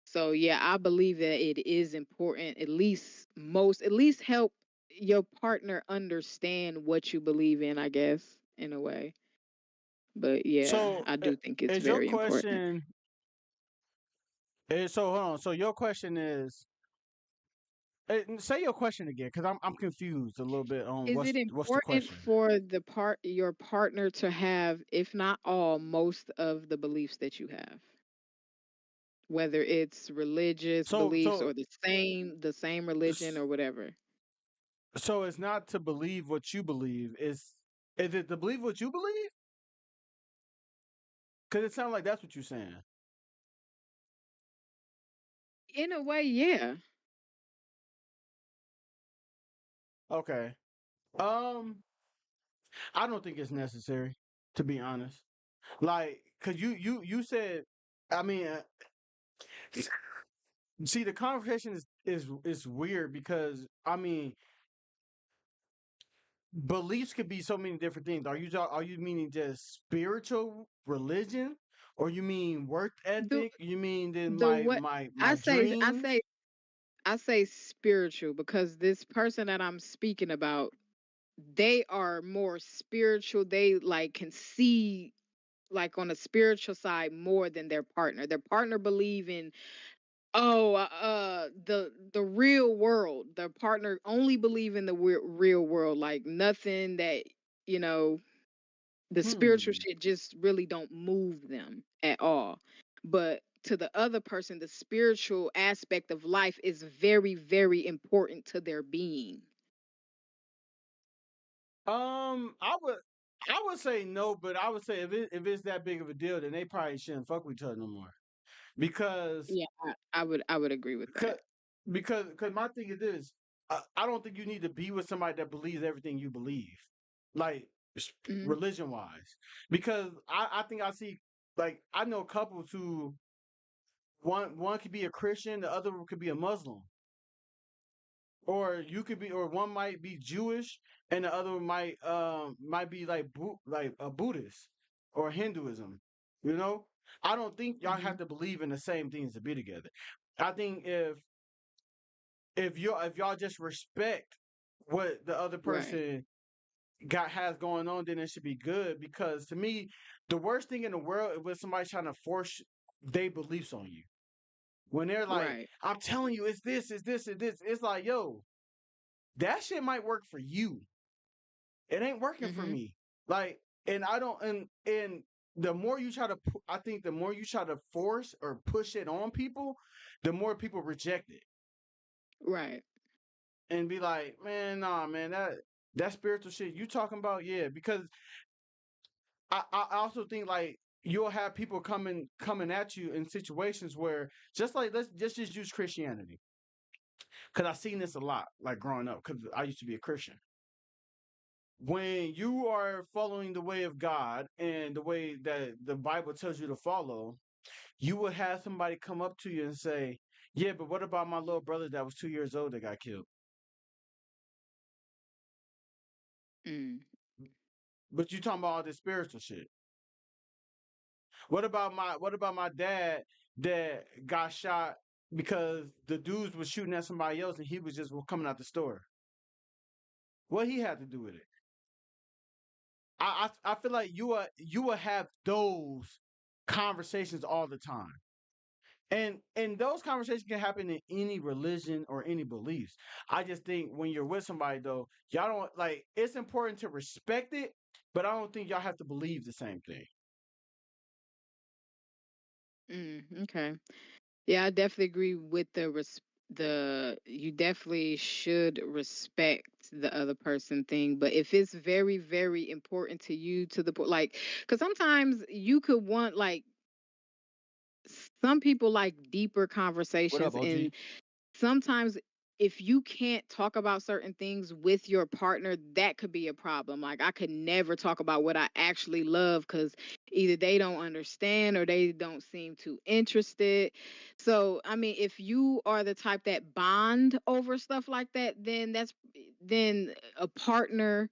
So yeah, I believe that it is important, at least help your partner understand what you believe in, I guess, in a way. But yeah, So I do think it's is your very important. question? So hold on. So your question is, say your question again, because I'm confused a little bit on Is it what's the important question. for your partner to have, if not all, most of the beliefs that you have? Whether it's religious So beliefs so or the same religion s- or whatever. so it's not to believe what you believe. Is it to believe what you believe? Because it sounds like that's what you're saying. In a way, yeah. Okay. Um, I don't think it's necessary, to be honest. Like, cause you said, I mean, see, the conversation is weird because I mean, beliefs could be so many different things. Are you meaning just spiritual religion, or you mean work The ethic? You mean then the what my I dreams? say I say spiritual because this person that I'm speaking about, they are more spiritual. They like can see like on a spiritual side more than their partner. Their partner believe in the real world. Their partner only believe in the real world, like nothing that you know the spiritual Hmm. shit just really don't move them at all. But to the other person, the spiritual aspect of life is very, very important to their being. I would say no, but I would say if it's that big of a deal, then they probably shouldn't fuck with each other no more. Because Yeah, I would agree with cause, that. because my thing is this, I don't think you need to be with somebody that believes everything you believe, like Hmm. religion wise. Because I think I see like I know couples who one could be a Christian, the other could be a Muslim, or you could be, or one might be Jewish and the other might be like like a Buddhist or Hinduism. You know, I don't think y'all Hmm. have to believe in the same things to be together. I think if y'all just respect what the other Right, person got has going on, then it should be good. Because to me, the worst thing in the world is when somebody's trying to force their beliefs on you. When they're like, right. "I'm telling you, it's this, it's this, it's this," it's like, yo, that shit might work for you. It ain't working for Hmm. me. Like, and I don't, and the more you try to, I think the more you try to force or push it on people, the more people reject it Right. and be like, man, nah, man, that spiritual shit you talking about, yeah. Because I also think like you'll have people coming at you in situations where just like let's just use Christianity because I've seen this a lot like growing up because I used to be a Christian. When you are following the way of God and the way that the Bible tells you to follow, you would have somebody come up to you and say, "Yeah, but what about my little brother that was 2 years old that got killed?" Mm. But you talking about all this spiritual shit. What about my dad that got shot because the dudes was shooting at somebody else and he was just coming out the store? What he had to do with it? I feel like you will have those. conversations all the time. And those conversations can happen in any religion or any beliefs. I just think when you're with somebody though, y'all don't like it's important to respect it, but I don't think y'all have to believe the same thing. Okay. Yeah, I definitely agree with the you definitely should respect the other person thing, but if it's very very important to you to the point like cuz sometimes you could want like some people like deeper What up, conversations OG? and sometimes if you can't talk about certain things with your partner, that could be a problem. Like I could never talk about what I actually love because either they don't understand or they don't seem too interested. So I mean, if you are the type that bond over stuff like that, then a partner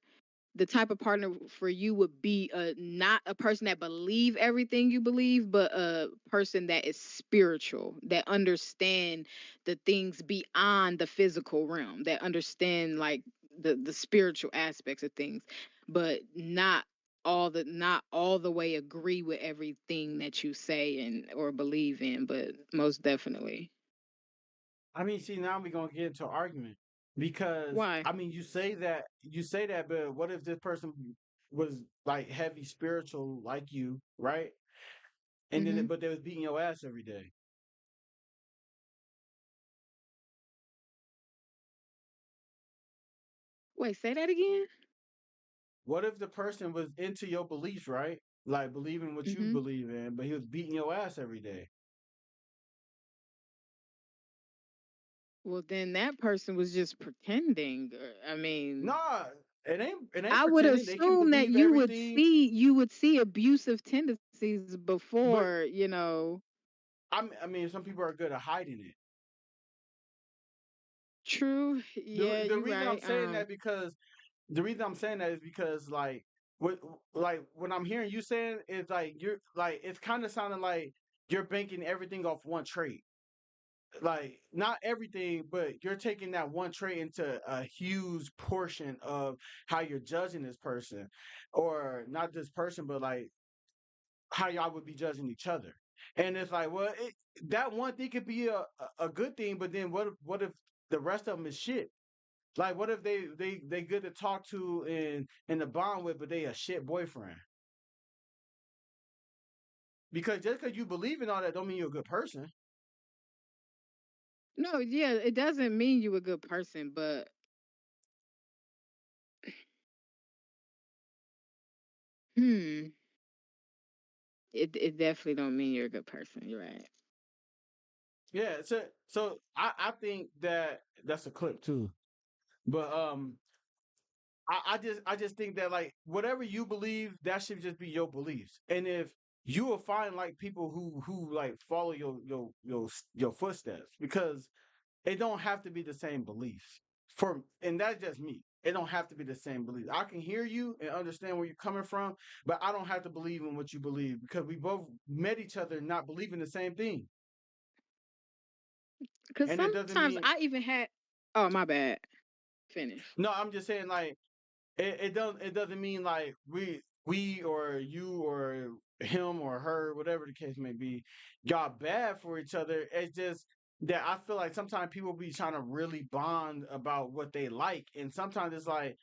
the type of partner for you would be not a person that believe everything you believe, but a person that is spiritual, that understand the things beyond the physical realm, that understand like the spiritual aspects of things, but not all the way agree with everything that you say and or believe in, but most definitely. I mean, see, now we're gonna get into an argument because Why? I mean, you say that, but what if this person was like heavy spiritual like you, right? And then, Hmm. but they was beating your ass every day. Wait, say that again. What if the person was into your beliefs, right? Like believing what you Hmm. believe in, but he was beating your ass every day. Well, then that person was just pretending. I mean, Nah, it ain't I would pretending. They can assume that believe everything, you would see abusive tendencies but before, you know. I mean, some people are good at hiding it. True. Yeah, The you reason I'm right. saying that because the reason I'm saying that is because what like when I'm hearing you saying is like you're like it's kind of sounding like you're banking everything off one trait. Like not everything, but you're taking that one trait into a huge portion of how you're judging this person, or not this person, but like how y'all would be judging each other. And it's like, well, that one thing could be a good thing, but then what if the rest of them is shit? Like, what if they good to talk to and the bond with, but they a shit boyfriend? Because just because you believe in all that, don't mean you're a good person. No, yeah, it doesn't mean you a good person, but hmm, it definitely don't mean you're a good person. You're right. Yeah. So I think that that's a clip too. But I just think that like whatever you believe, that should just be your beliefs. And if you will find like people who like follow your footsteps because it don't have to be the same beliefs. And that's just me. It don't have to be the same beliefs. I can hear you and understand where you're coming from, but I don't have to believe in what you believe because we both met each other not believing the same thing. Because And it doesn't sometimes mean I even had. Oh, my bad. Finish. no, I'm just saying like it doesn't mean like we or you or him or her, whatever the case may be, got bad for each other. It's just that I feel like sometimes people be trying to really bond about what they like, and sometimes it's like,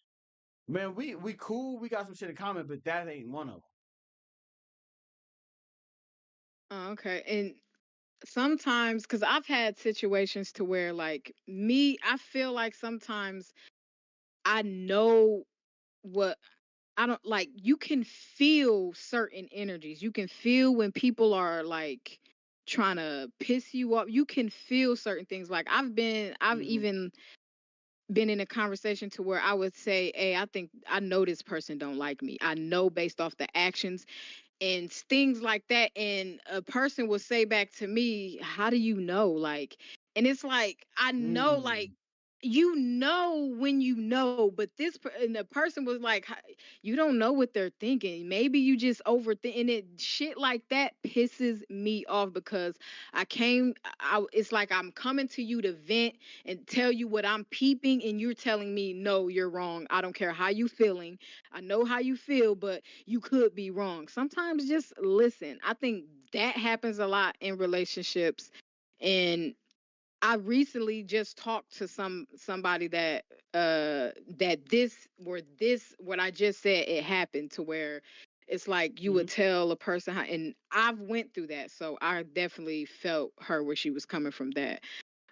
man, we cool, we got some shit in common, but that ain't one of them. Oh, okay. And sometimes, because I've had situations to where, like, me, I feel like sometimes I know what I don't like. You can feel certain energies. You can feel when people are like trying to piss you off. You can feel certain things. Like I've Hmm. even been in a conversation to where I would say, "Hey, I think I know this person don't like me. I know based off the actions and things like that." And a person will say back to me, "How do you know?" Like, and it's like I know, like Mm. you know when you know, but and the person was like, You don't know what they're thinking. Maybe you just overthink." And it shit like that pisses me off because it's like I'm coming to you to vent and tell you what I'm peeping, and you're telling me, no, you're wrong. I don't care how you feeling. I know how you feel, but you could be wrong. Sometimes just listen. I think that happens a lot in relationships. And I recently just talked to somebody that this what I just said, it happened to where it's like you would Mhm. tell a person how, and I've went through that, so I definitely felt her where she was coming from that.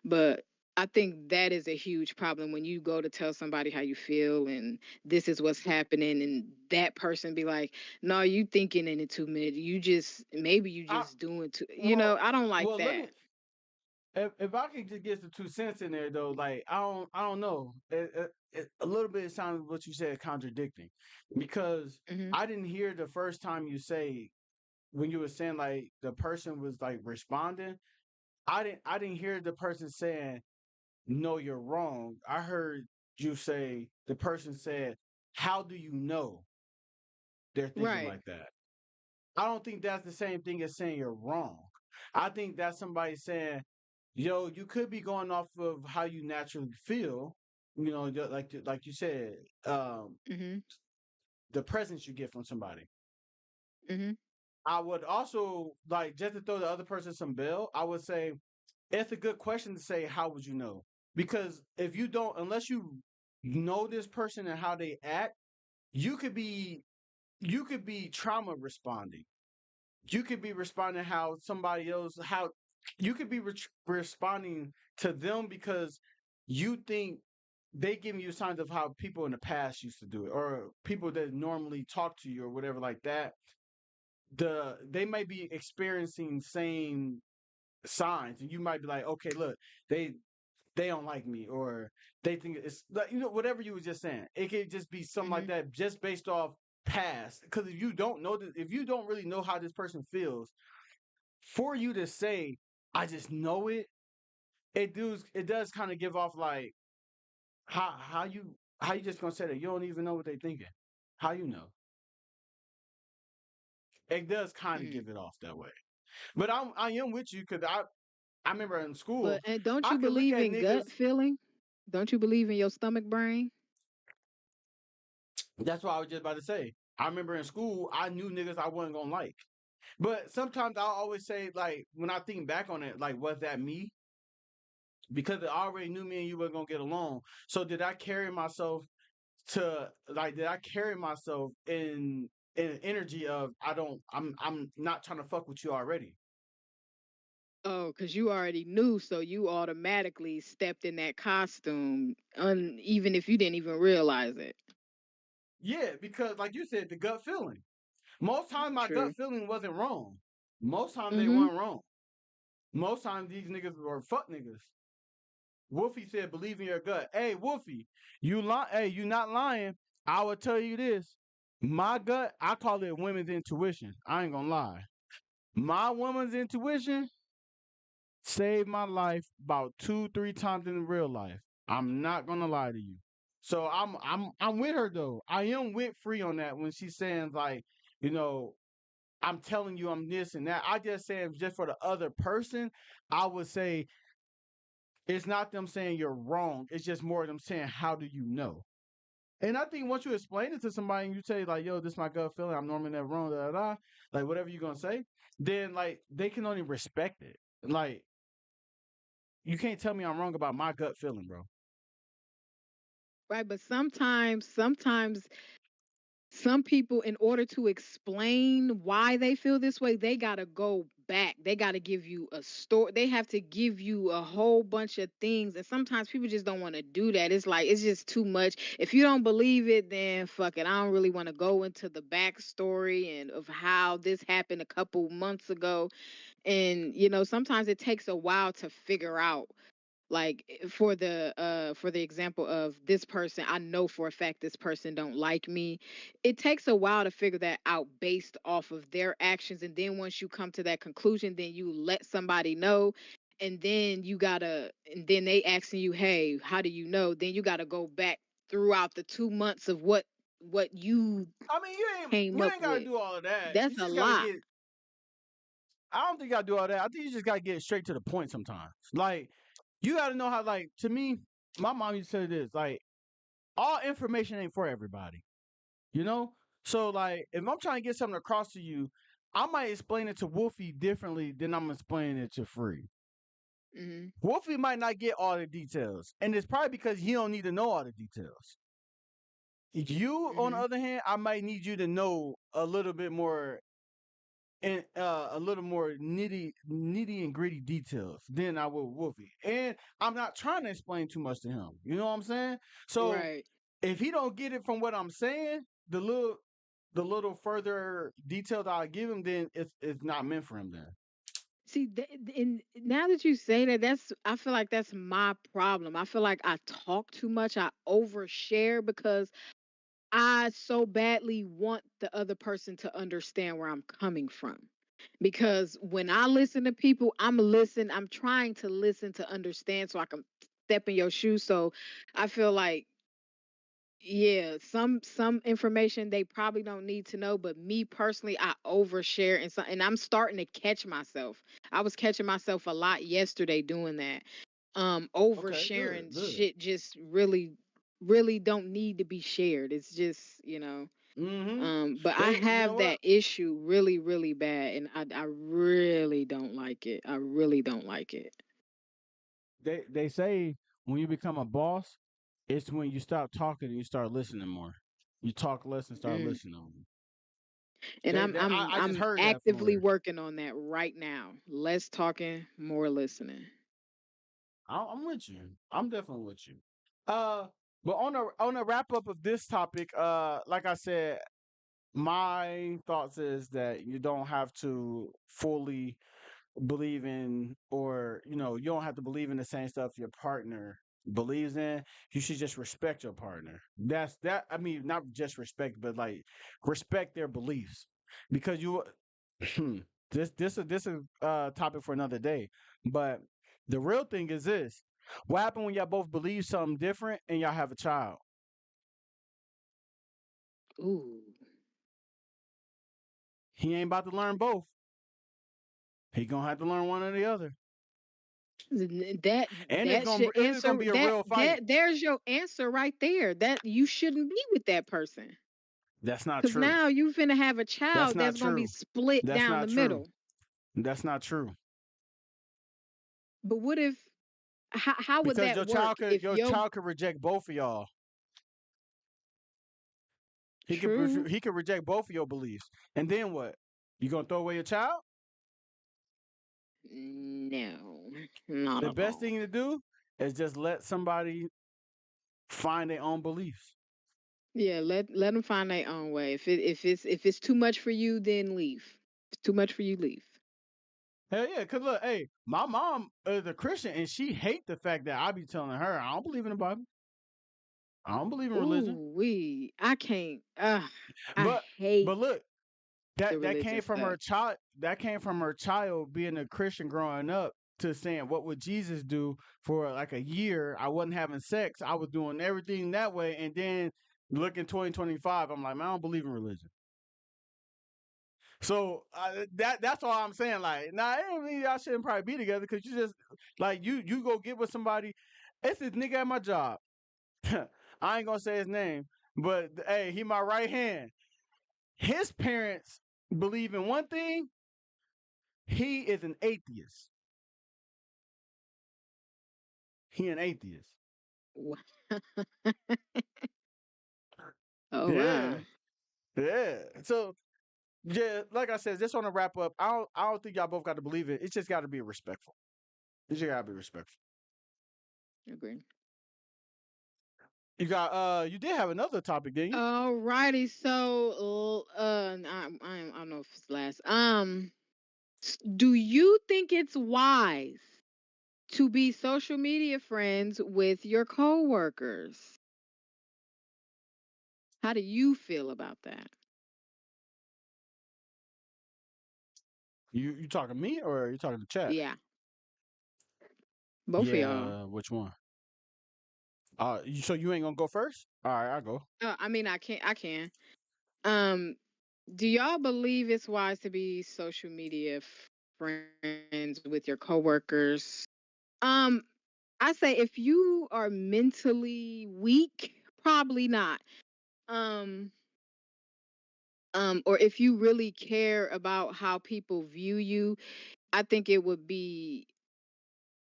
But I think that is a huge problem when you go to tell somebody how you feel and this is what's happening, and that person be like, "No, you thinking in it too minutes. You just maybe you I just doing too." well, I don't like well, let that. me if I could just get the 2 cents in there though, like I don't know. A little bit it sounds what you said contradicting because Hmm. I didn't hear the first time you say when you were saying like the person was like responding. I didn't hear the person saying no, you're wrong. I heard you say the person said, "How do you know they're thinking Right. like that?" I don't think that's the same thing as saying you're wrong. I think that's somebody saying, "Yo, you could be going off of how you naturally feel." Like you said, Mhm. the presence you get from somebody. Mhm. I would also like just to throw the other person some bill. I would say it's a good question to say, "How would you know?" Because if you don't, unless you know this person and how they act, you could be you could be trauma responding. You could be responding how somebody else how you could be responding to them because you think they giving you signs of how people in the past used to do it or people that normally talk to you or whatever like that. They may be experiencing same signs and you might be like, okay, look, they they don't like me or they think it's like whatever you were just saying. It could just be something like Mhm. that just based off past. Because if you don't know that, if you don't really know how this person feels, for you to say I just know it, it does kind of give off like how you just gonna say that you don't even know what they thinking. How you know? It does kind of Mm. give it off that way. But I am with you because I remember in school But and don't I you could look believe at in niggas. gut feeling? Don't you believe in your stomach brain? That's what I was just about to say. I remember in school I knew niggas I wasn't gonna like. But sometimes I always say like when I think back on it, like was that me? Because I already knew me and you were gonna get along. So did I carry myself to like did I carry myself in an energy of I'm not trying to fuck with you already. Oh, because you already knew, so you automatically stepped in that costume, even if you didn't even realize it. Yeah, because like you said, the gut feeling. Most times my True. gut feeling wasn't wrong. Most times they Mhm. weren't wrong. Most times these niggas were fuck niggas. Wolfie said, "Believe in your gut." Hey, Wolfie, you lie. Hey, you not lying. I will tell you this. My gut, I call it women's intuition. I ain't gonna lie. My woman's intuition saved my life about 2, 3 times in real life. I'm not gonna lie to you. So I'm with her though. I am with Free on that when she's saying like, you know, I'm telling you I'm this and that. I just saying just for the other person, I would say it's not them saying you're wrong. It's just more them saying, how do you know? And I think once you explain it to somebody and you say, like, yo, this is my gut feeling, I'm normally never wrong, da da da, like whatever you're gonna say, then like they can only respect it. Like, you can't tell me I'm wrong about my gut feeling, bro. Right, but sometimes some people, in order to explain why they feel this way, they got to go back. They got to give you a story. They have to give you a whole bunch of things. And sometimes people just don't want to do that. It's like, it's just too much. If you don't believe it, then fuck it. I don't really want to go into the backstory and of how this happened a couple months ago. And, sometimes it takes a while to figure out, like, for the example of this person, I know for a fact this person don't like me. It takes a while to figure that out based off of their actions, and then once you come to that conclusion, then you let somebody know. And then they asking you, hey, how do you know? Then you got to go back throughout the 2 months of what you I mean, you ain't came you up ain't gotta with. do all of that. You That's a just gotta lot. get. I don't think you gotta do all that. I think you just gotta get straight to the point sometimes. Like, you gotta know how. Like, to me, my mom used to say this. Like, all information ain't for everybody. You know. So like, if I'm trying to get something across to you, I might explain it to Wolfie differently than I'm explaining it to Free. Hmm. Wolfie might not get all the details, and it's probably because he don't need to know all the details. You, on the Hmm. other hand, I might need you to know a little bit more and a little more nitty and gritty details than I would Wolfie. And I'm not trying to explain too much to him. You know what I'm saying? So Right. if he don't get it from what I'm saying, the little further detail that I give him, then it's not meant for him then. See, and now that you say that, I feel like that's my problem. I feel like I talk too much. I overshare because I so badly want the other person to understand where I'm coming from. Because when I listen to people, I'm trying to listen to understand so I can step in your shoes. So I feel like, yeah, some information they probably don't need to know, but me personally, I overshare and I'm starting to catch myself. I was catching myself a lot yesterday doing that. Okay, good, Oversharing good. shit just really don't need to be shared. It's just, Mm-hmm. but I You know have what? that issue really, really bad, and I really don't like it. I really don't like it. They say when you become a boss, it's when you stop talking and you start listening more. You talk less and start Mm. listening more. And I just I'm heard that actively somewhere. working on that right now. Less talking, more listening. I'm with you. I'm definitely with you. Uh, but on a wrap up of this topic, like I said, my thoughts is that you don't have to fully believe in, or you don't have to believe in the same stuff your partner believes in. You should just respect your partner. That's that. I mean, not just respect, but like respect their beliefs, because you this is topic for another day. But the real thing is this: what happened when y'all both believe something different and y'all have a child? Ooh. He ain't about to learn both. He gonna have to learn one or the other, That and that should it's gonna answer be a real fight. there's your answer right there. That you shouldn't be with that person. That's not Cause true. now you finna have a That's child not that's gonna be true. split That's down the not true. middle. That's not true. But what if how would Because that work if your child could reject both of y'all. true? He could reject both of your beliefs. And then what? You gonna throw away your child? No, not The at best all. thing to do is just let somebody find their own beliefs. Yeah, let them find their own way. If it's too much for you, then leave. If it's too much for you, leave. Hell yeah, cause look, hey, my mom is a Christian and she hate the fact that I be telling her I don't believe in the Bible. I don't believe in religion. Ooh, I can't. I But hate but look, the that came religious from stuff. her child. That came from her child being a Christian growing up, to saying, what would Jesus do for like a year? I wasn't having sex. I was doing everything that way. And then look in 2025, I'm like, man, I don't believe in religion. So that's all I'm saying. Like, nah, I don't mean y'all shouldn't probably be together, because you just like you go get with somebody. It's this nigga at my job. I ain't gonna say his name, but hey, he my right hand. His parents believe in one thing. He is an atheist. He an atheist. Wha- Oh wow. Yeah, yeah. So yeah, like I said, just on to wrap up. I don't think y'all both got to believe it. It just got to be respectful. It just got to be respectful. Agree. You did have another topic, didn't you? Alrighty. So I don't know if it's last. Do you think it's wise to be social media friends with your coworkers? How do you feel about that? You talking to me or you talking to chat? Yeah, both of y'all. Yeah, which one? So you ain't gonna go first? All right, I go. I mean, I can. Um, do y'all believe it's wise to be social media friends with your coworkers? Um, I say if you are mentally weak, probably not. Um, or if you really care about how people view you, I think it would be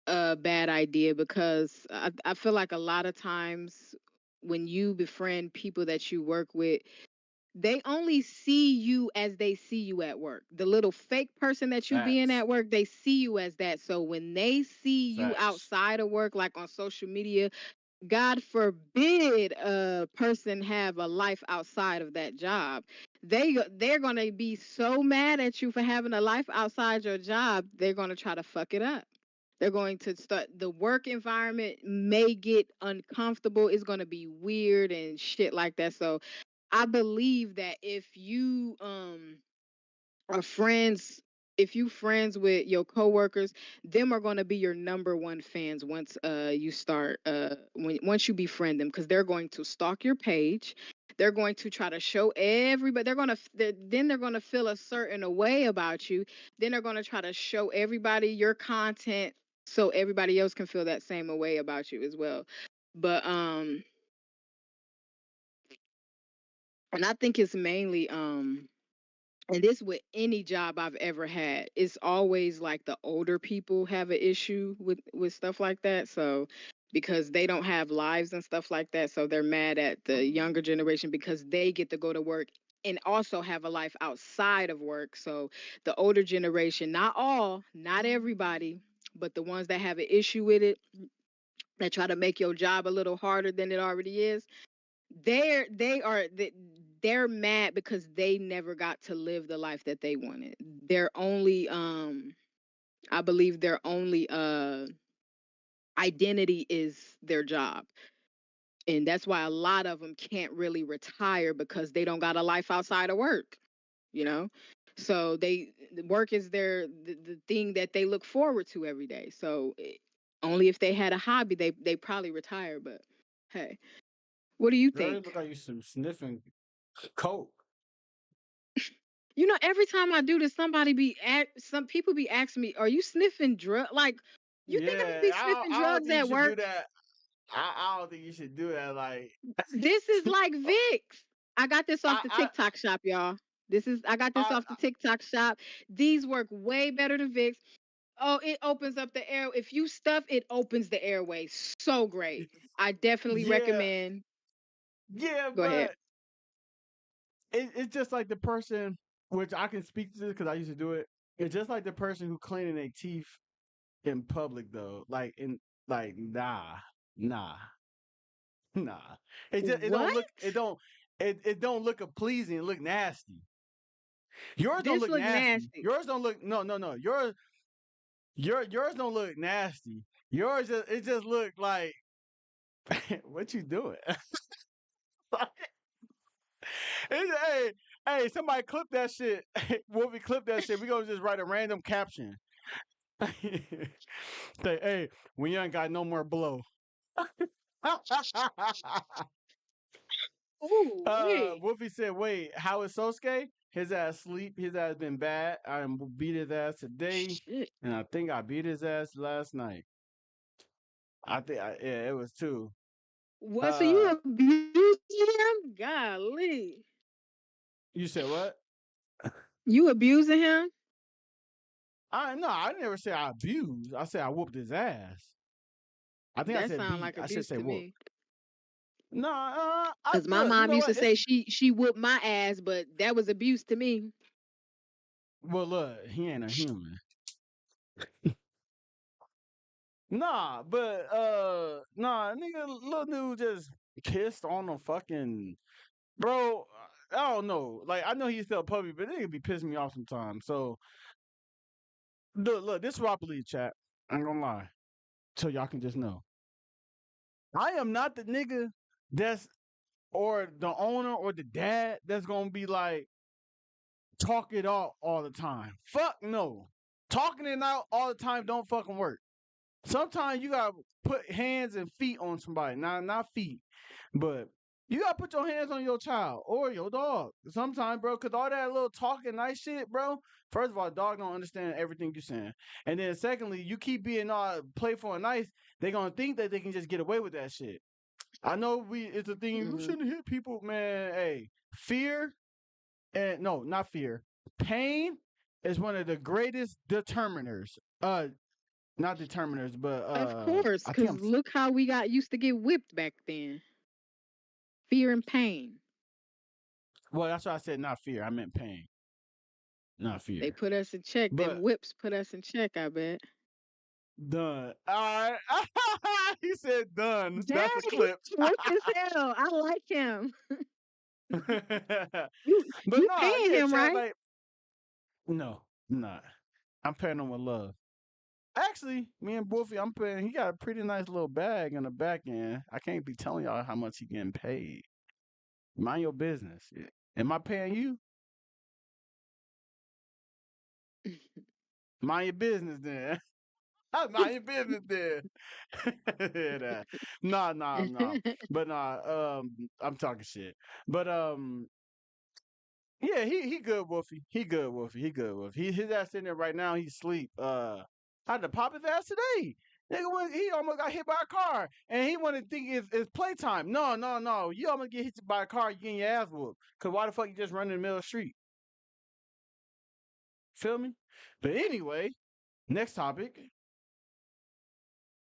a bad idea because I feel like a lot of times when you befriend people that you work with, they only see you as they see you at work. The little fake person that you being Facts. at work, they see you as that. So when they see you Facts. outside of work, like on social media, God forbid a person have a life outside of that job. They're gonna be so mad at you for having a life outside your job. They're gonna try to fuck it up. They're going to start the work environment may get uncomfortable. It's gonna be weird and shit like that. So I believe that are friends if you friends with your coworkers, them are going to be your number one fans once you start once you befriend them, because they're going to stalk your page. They're going to try to show everybody. Then they're going to feel a certain a way about you. Then they're going to try to show everybody your content so everybody else can feel that same way about you as well. But and I think it's mainly and this with any job I've ever had, it's always like the older people have an issue with stuff like that. So because they don't have lives and stuff like that, so they're mad at the younger generation because they get to go to work and also have a life outside of work. So the older generation, not all, not everybody, but the ones that have an issue with it, that try to make your job a little harder than it already is, they're mad because they never got to live the life that they wanted. Their only I believe their only identity is their job. And that's why a lot of them can't really retire because they don't got a life outside of work, you know? So work is the thing that they look forward to every day. So only if they had a hobby they probably retire, but hey, what do you Girl, you think? look like you some sniffing coke. You know, every time I do this, some people be asking me, "Are you sniffing drug? Like, you think I'm gonna Yeah, be sniffing I don't drugs think you at should do work? that. I don't think you should do that. Like, This is like Vicks. I got this off the I, TikTok shop, y'all. I got this I, off the TikTok shop. These work way better than Vicks. Oh, it opens up the air. If you stuff, it opens the airway. So great. I definitely yeah, recommend. yeah, Go ahead. but it's just like the person, which I can speak to this because I used to do it. It's just like the person who cleaning their teeth in public, though. Nah, nah, nah. It don't What? look it don't look a pleasing. It look nasty. Yours don't This look look nasty. nasty. Yours don't look no. Yours don't look nasty. It just look like what you doing? Hey, hey, somebody clip that shit. Wolfie clip that shit. We gonna just write a random caption. Say, hey, we ain't got no more blow. Ooh, wait. Wolfie said, wait, how is Sosuke? His ass sleep. His ass been bad. I beat his ass today, Shit. and I think I beat his ass last night. Yeah, it was two. What? So Uh, you abusing him? Golly. you said what? You abusing him? I never said I abused. I said I whooped his ass. I think I That said sounds beat. like I should abuse say to whoop. me. No, I Cause my look. You mom know used what? to say she whooped my ass, but that was abuse to me. Well, look, he ain't a human. Nigga, little dude just pissed on a fucking bro. I don't know. Like I know he's still a puppy, but it could be pissing me off sometimes. So look, this is what I believe, chat. I ain't gonna lie, so y'all can just know. I am not the nigga that's or the owner or the dad that's gonna be like talk it out all the time. Fuck no. Talking it out all the time don't fucking work. Sometimes you gotta put hands and feet on somebody. Not feet, but you gotta put your hands on your child or your dog. Sometimes, bro, cause all that little talking nice shit, bro. First of all, dog don't understand everything you're saying, and then secondly, you keep being all playful and nice, they gonna think that they can just get away with that shit. I know it's a thing. You Hmm. shouldn't hit people, man. Hey, fear and no, not fear. Pain is one of the greatest determiners. Not determiners, but Of course, I think because look how we got used to get whipped back then. Fear and pain. well, that's why I said not fear. I meant pain, not They fear. put us in check. Them But whips put us in check, I bet. done. All right. He said done. Dang, That's a he's clip. slick as hell. I like him. But You you no, paying yeah, him, Chad, right? like, no, I'm not. I'm paying him with love. Actually, me and Wolfie, I'm paying. He got a pretty nice little bag in the back end. I can't be telling y'all how much he getting paid. Mind your business. Am I paying you? Mind your business then. Mind your business then. Yeah, that. Nah, nah, nah. But nah, I'm talking shit. But yeah, he good, Wolfie. He good, Wolfie. He good, Wolfie. His ass in there right now. He sleep. I had to pop his ass today. Nigga, he almost got hit by a car, and he want to think it's playtime. No, no, no. You almost get hit by a car, you getting your ass whooped. Cause why the fuck you just run in the middle of the street? Feel me? But anyway, next topic.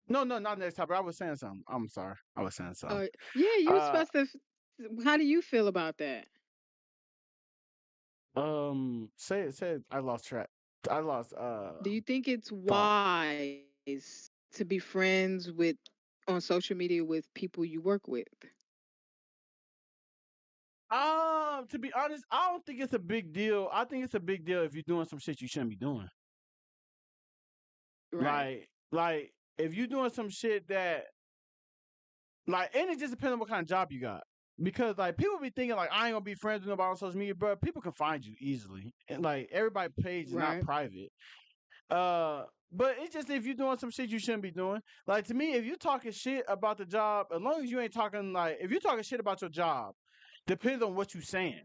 No, no, not next topic. I was saying something. I'm sorry. I was saying something. Yeah, you Uh, supposed to. How do you feel about that? say it. Say it. I lost track. I lost Do you think it's thought. wise to be friends with on social media with people you work with? To be honest, I don't think it's a big deal. I think it's a big deal if you're doing some shit you shouldn't be doing. Right. Like if you're doing some shit that, like, and it just depends on what kind of job you got. Because like people be thinking like I ain't gonna be friends with nobody on social media, but people can find you easily. And like everybody's page is not Right. private. Uh, but it's just if you're doing some shit you shouldn't be doing. Like to me, if you talking shit about the job, as long as you ain't talking like if you're talking shit about your job, depends on what you saying.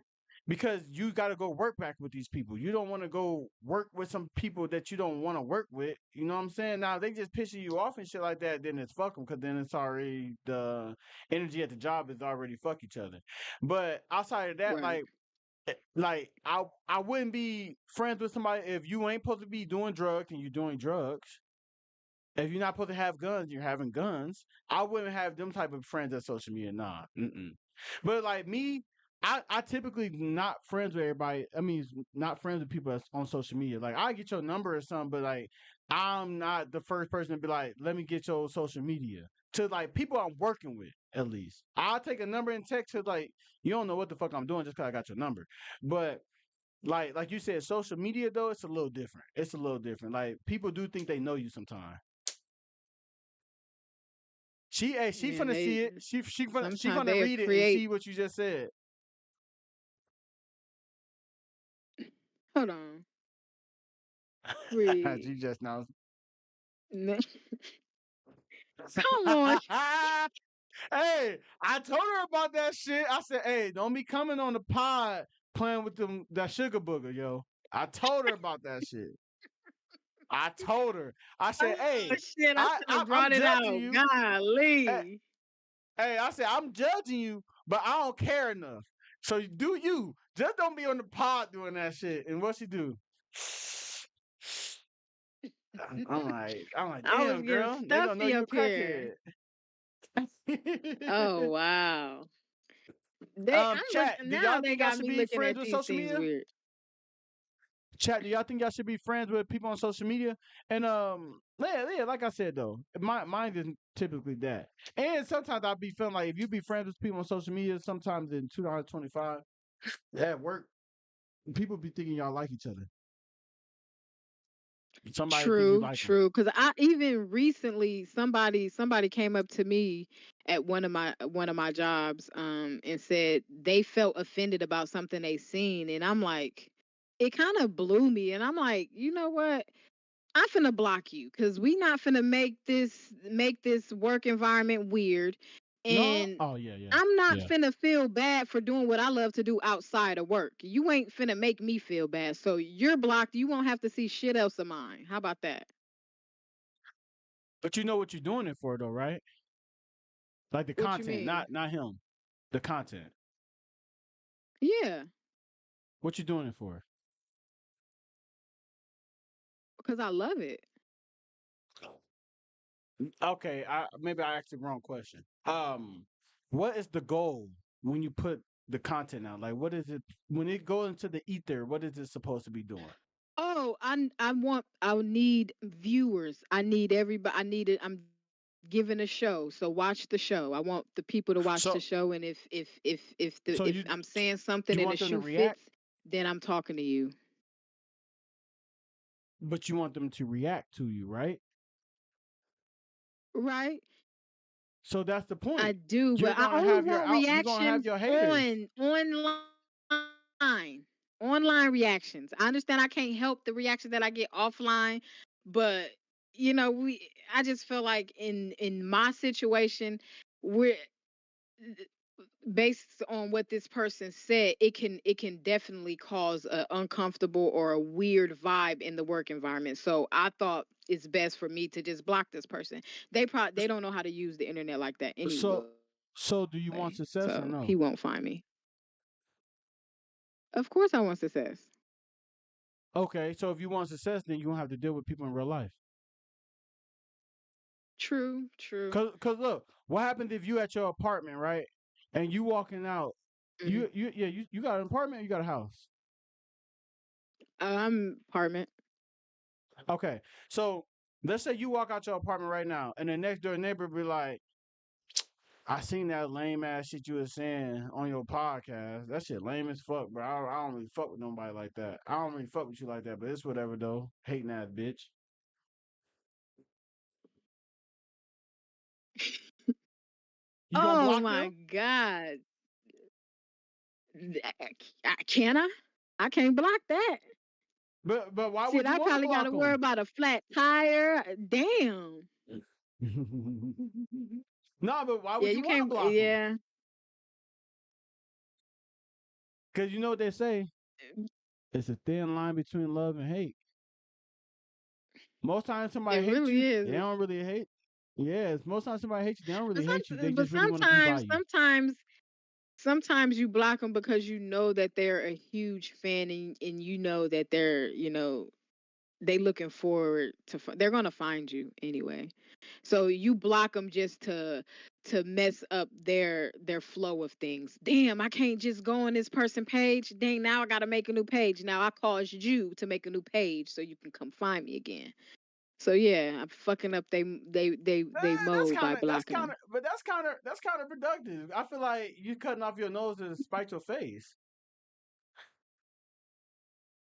Because you got to go work back with these people. You don't want to go work with some people that you don't want to work with. You know what I'm saying? Now they just pissing you off and shit like that. Then it's fuck them because then it's already the energy at the job is already fuck each other. But outside of that, Right. like I wouldn't be friends with somebody if you ain't supposed to be doing drugs and you're doing drugs. If you're not supposed to have guns, you're having guns. I wouldn't have them type of friends on social media. Nah. Mm-mm. But like me, I typically not friends with everybody. I mean, not friends with people that's on social media. Like I get your number or something, but like I'm not the first person to be like, let me get your social media. To like people I'm working with, at least. I'll take a number and text to like, you don't know what the fuck I'm doing just cause I got your number. But like you said, social media though, it's a little different. It's a little different. Like people do think they know you sometimes. She Yeah, finna they see it. She sometimes gonna they read it and create. see what you just said. Hold on. Read. She just now. Ne- Come on. Hey, I told her about that shit. I said, "Hey, don't be coming on the pod playing with them that sugar booger, yo." I told her about that shit. I told her. I said, Oh "Hey, shit! I should have I'm brought it judging out. you. Hey, Golly. hey, I said I'm judging you, but I don't care enough. So you do you. Just don't be on the pod doing that shit." And what she do? I'm like, I was damn, getting girl, they gonna know stuffy you a up here. crackhead. Oh wow. They I'm Chat, looking do now. y'all They think y'all got should me be looking friends at with these social things media? weird. Chat, do y'all think y'all should be friends with people on social media? And yeah, like I said though, mine isn't typically that. And sometimes I be feeling like if you be friends with people on social media, sometimes in 2025 at work, people be thinking y'all like each other. Somebody think you True, like them. true. Because I even recently somebody came up to me at one of my jobs, and said they felt offended about something they seen, and I'm like, it kind of blew me, and I'm like, you know what? I'm finna block you because we not finna make this work environment weird, No, and oh yeah, yeah, I'm not yeah. finna feel bad for doing what I love to do outside of work. You ain't finna make me feel bad, so you're blocked. You won't have to see shit else of mine. How about that? But you know what you're doing it for though, right? Like the What you content, mean? not him. The content. Yeah, What you doing it for? because I love it. Okay, I maybe I asked the wrong question. What is the goal when you put the content out? Like, what is it when it goes into the ether? What is it supposed to be doing? Oh, I need viewers. I need everybody. I need it. I'm giving a show, so watch the show. I want the people to watch the So, show, and so if you I'm saying something you and the want them to shoe react, fits, then I'm talking to you. but you want them to react to you, right? Right? So that's the I point. do, You're but I gonna only have your want out. You're gonna have reactions your haters. online. Online reactions. I understand I can't help the reactions that I get offline, but we I just feel like in my situation, we're based on what this person said, it can definitely cause a uncomfortable or a weird vibe in the work environment. So I thought it's best for me to just block this person. They don't know how to use the internet like that So, anyway. so do you want So success or he no? won't find me. Of course I want success. Okay, so if you want success, then you gonna have to deal with people in real life. True, true. Cause look, what happens if you at your apartment, right? And you walking out, Hmm. you got an apartment, or you got a house. I'm apartment. Okay, so let's say you walk out your apartment right now, and the next door neighbor be like, "I seen that lame ass shit you was saying on your podcast. That shit lame as fuck, bro. I don't really fuck with nobody like that. I don't really fuck with you like that, but it's whatever though. Hating ass bitch. You gonna Oh block my them? god. Can I? I can't block that. But why Shit, would you I want to probably got block to worry them? about a flat tire. Damn. No, but why Yeah, would you you want to can't. block them? Yeah. Because you know what they say. It's a thin line between love and hate. Most times It somebody hates really you, is. they don't really hate. Yes, most times somebody hates you, they don't But really hate you. They but just really want to be by you. sometimes you block them because you know that they're a huge fan, and you know that they looking forward to they're gonna find you anyway. So you block them just to mess up their flow of things. Damn, I can't just go on this person page. Dang, now I gotta make a new page. Now I caused you to make a new page so you can come find me again. So yeah, I'm fucking up they That's mode kind by of that's blocking kind them. of but that's kind of productive. I feel like you cutting off your nose to spite your face.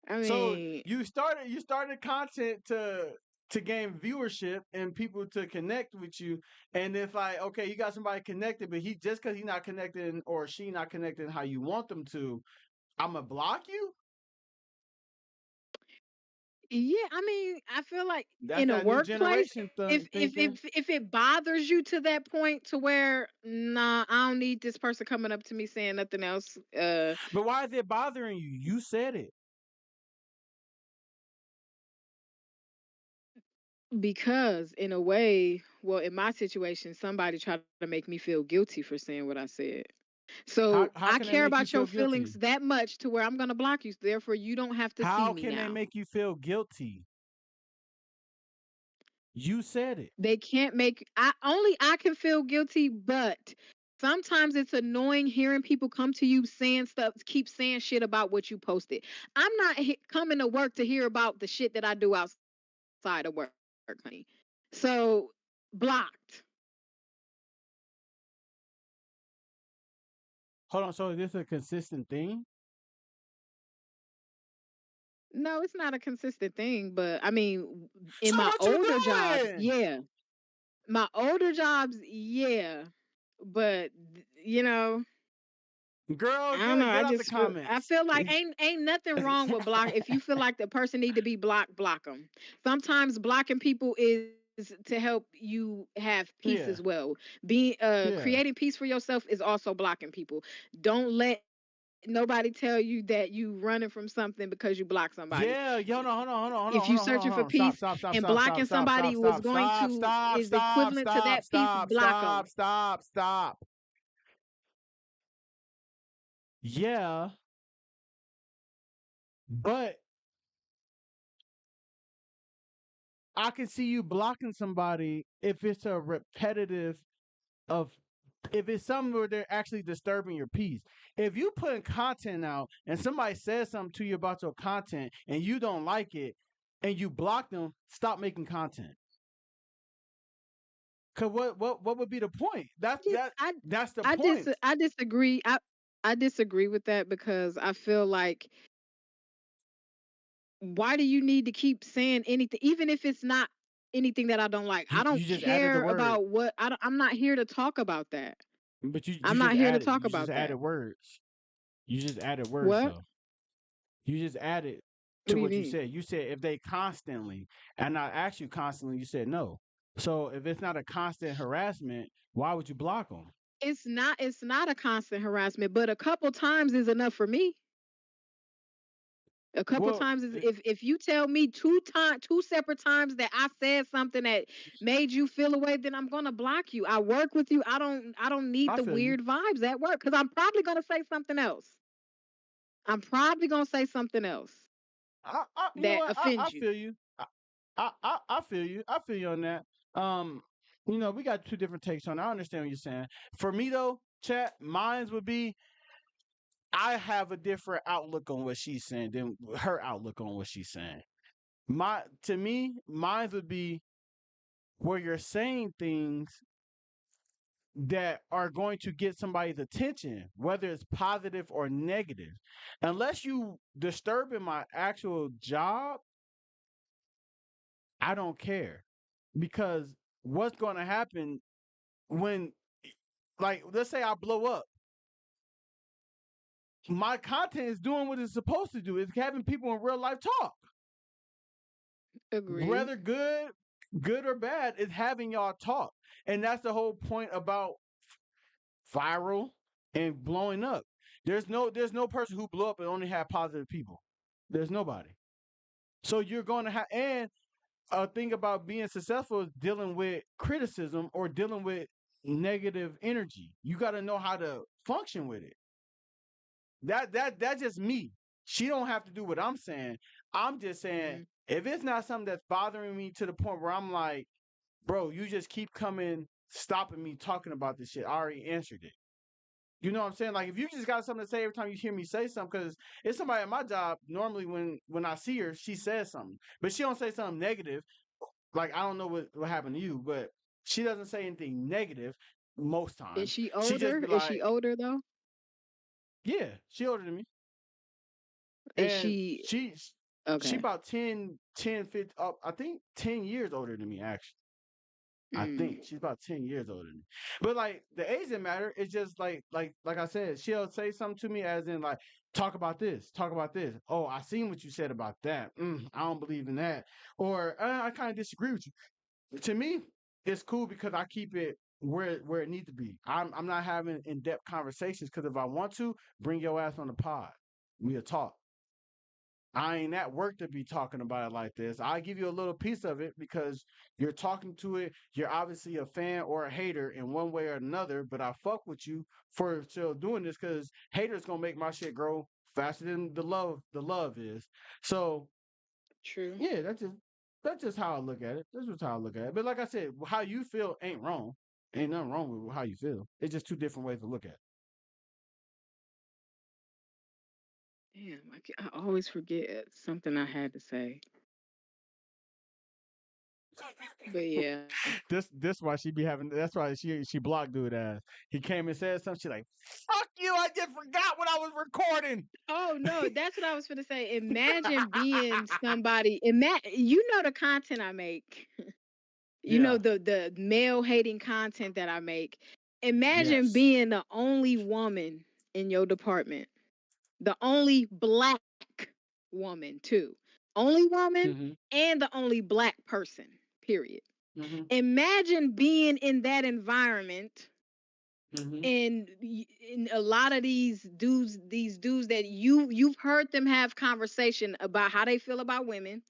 I So mean, you started content to gain viewership and people to connect with you. And if like okay, you got somebody connected, but he just because he's not connecting or she not connecting how you want them to, I'ma block you. yeah, I mean, I feel like That's in a that new workplace, generation thinking. if it bothers you to that point to where nah, I don't need this person coming up to me saying nothing else. But why is it bothering you? You said it. Because in a way, well, in my situation, somebody tried to make me feel guilty for saying what I said. How So how I can they care make you about your feel feelings guilty? that much to where I'm gonna block you. Therefore, you don't have to see How me can they now. make you feel guilty? You said it. They can't make I can feel guilty, but sometimes it's annoying hearing people come to you saying stuff, keep saying shit about what you posted. I'm not coming to work to hear about the shit that I do outside of work, honey. So blocked. Hold on. So is this a consistent thing? No, it's not a consistent thing, but I mean, in So my what you older jobs, doing? yeah. My older jobs, yeah. But I Girl, don't know. get out the I comments. feel like ain't nothing wrong with block. If you feel like the person need to be blocked, block them. Sometimes blocking people is to help you have peace Yeah, as well. Being yeah. creating peace for yourself is also blocking people. Don't let nobody tell you that you running from something because you block somebody. Yeah, yeah, hold on, If hold you on, hold on, searching hold for on. Stop, peace stop, stop, and stop, stop, blocking stop, stop, somebody was stop, going stop, to stop, is stop, equivalent to stop, that peace, stop, block stop, them. stop, stop. Yeah, But I can see you blocking somebody if it's a repetitive of if it's something where they're actually disturbing your peace. If you putting content out and somebody says something to you about your content and you don't like it and you block them, stop making content. Cause what would be the point? Just That's the point. I disagree. I disagree with that because I feel like why do you need to keep saying anything even if it's not anything that I don't like? I don't You just added the care word, about what I'm not here to talk about that. but I'm not here to talk you just about added that. words. You just added words What? though. You just added What to do you what you mean? said. You said if they constantly, and I asked you constantly, you said no. So if it's not a constant harassment, why would you block them? It's not a constant harassment, but a couple times is enough for me. A couple Well, times is if you tell me two separate times that I said something that made you feel away, then I'm gonna block you. I work with you. I don't need I the feel you. weird vibes at work because I'm probably gonna say something else. I'm probably gonna say something else You know that what? I offends you. feel you. I feel you. I feel you on that. Um, we got two different takes on it. I understand what you're saying. For me though, chat, mines would be I have a different outlook on what she's saying than her outlook on what she's saying. My to me, mine would be where you're saying things that are going to get somebody's attention, whether it's positive or negative. Unless you disturbing my actual job, I don't care. Because what's going to happen when, like, let's say I blow up, my content is doing what it's supposed to do. It's having people in real life talk. Agreed. Whether good or bad, it's having y'all talk. And that's the whole point about viral and blowing up. There's no person who blew up and only had positive people. There's nobody. So you're going to have and a thing about being successful is dealing with criticism or dealing with negative energy. You got to know how to function with it. That's just me. She don't have to do what I'm saying. I'm just saying Hmm. if it's not something that's bothering me to the point where I'm like, bro, you just keep coming, stopping me talking about this shit. I already answered it. You know what I'm saying? Like if you just got something to say every time you hear me say something, because it's somebody at my job. Normally, when I see her, she says something, but she don't say something negative. Like I don't know what happened to you, but she doesn't say anything negative most Is times. she She just older? be Is she like, older though? "Yeah, she older than me, Is and she she okay? about 50, I think 10 years older than me actually." I think Mm. she's about 10 years older than me. But like the age didn't matter. It's just like I said, she'll say something to me as in like, talk about this, talk about this. Oh, I seen what you said about that. I don't believe in that. Or I kind of disagree with you. To me, it's cool because I keep it where it needs to be. I'm not having in-depth conversations because if I want to, bring your ass on the pod. We'll talk. I ain't at work to be talking about it like this. I give you a little piece of it because you're talking to it. You're obviously a fan or a hater in one way or another, but I fuck with you for still doing this because haters gonna make my shit grow faster than the love is. So True. yeah, that's just how I look at it. That's just how I look at it. But like I said, how you feel ain't wrong. Ain't nothing wrong with how you feel. It's just two different ways to look at it. Damn, I always forget something I had to say. But yeah. This why she be having. That's why she blocked dude ass. He came and said something. She like, fuck you. I just forgot what I was recording. Oh no, that's what I was gonna say. Imagine being somebody. You know the content I make. You know Yeah. the male hating content that I make. Imagine Yes. being the only woman in your department, the only black woman too, only woman Mm-hmm. and the only black person. Period. Mm-hmm. Imagine being in that environment Mm-hmm. and in a lot of these dudes that you've heard them have conversation about how they feel about women.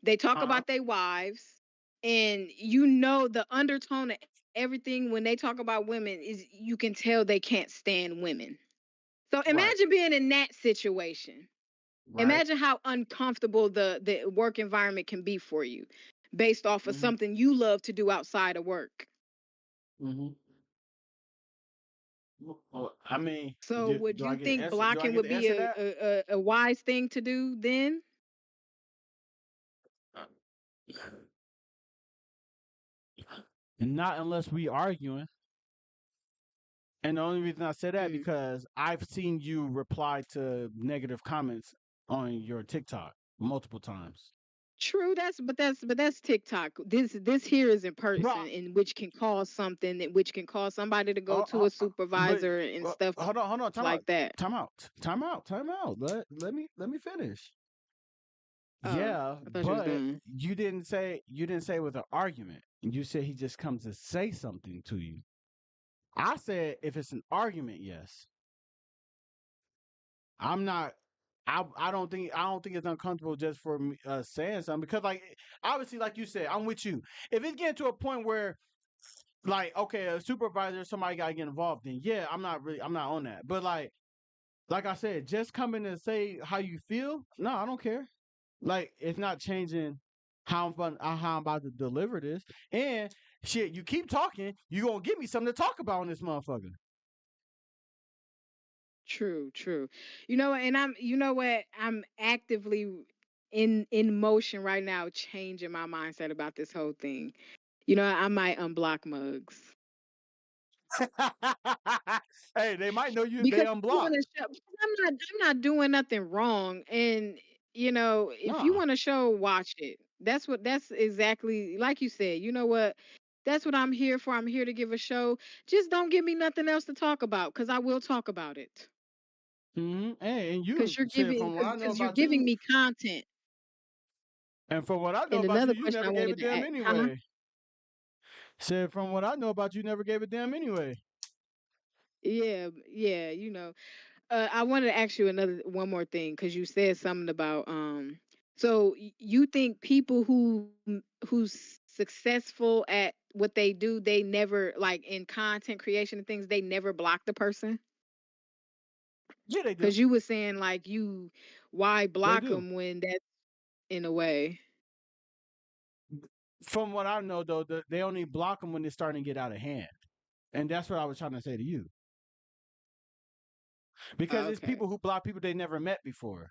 They talk Uh-huh. about their wives, and you know the undertone of everything when they talk about women is you can tell they can't stand women. So Right. imagine being in that situation. Right. Imagine how uncomfortable the work environment can be for you based off of Mm-hmm. something you love to do outside of work. Mm-hmm. Well, I mean, So would do I you get to think answer? Do I blocking get would to be answer that? a wise thing to do then? Not unless we arguing. And the only reason I say that Mm. because I've seen you reply to negative comments on your TikTok multiple times. True, that's TikTok. This here is in Bro, person, in which can cause something, that which can cause somebody to go to a but supervisor and stuff hold on, like that. time out. Let me finish. Oh, Yeah, I thought you was but done. you didn't say it was an argument. You said he just comes to say something to you. I said if it's an argument, yes. I'm not. I don't think it's uncomfortable just for me saying something because like obviously like you said I'm with you. If it's getting to a point where like okay a supervisor somebody got to get involved then yeah I'm not on that. But like I said just coming to say how you feel no I don't care. Like it's not changing how I'm about to deliver this and shit you keep talking you gonna give me something to talk about on this motherfucker. True, true. And you know what? I'm actively in motion right now, changing my mindset about this whole thing. I might unblock mugs Hey they might know you they because if you want unblocked. to show, because I'm not doing nothing wrong, and if you Nah. want to show, watch it. That's exactly like you said. You know what? That's what I'm here for. I'm here to give a show. Just don't give me nothing else to talk about, because I will talk about it. Hey, and Because you you're said giving, from what I know because you're about giving you, me content. and from what I know And about you, another you question I never gave a wanted to damn ask, huh? anyway. Said from what I know about you, never gave a damn anyway. Yeah, yeah. I wanted to ask you another one more thing, because you said something about So you think people who's successful at what they do, they never, like, in content creation and things, they never block the person? Yeah, they do. Because you were saying, like, why They block do. them when that's in a way. From what I know, though, they only block them when they're starting to get out of hand, and that's what I was trying to say to you. Because it's Okay, people who block people they never met before.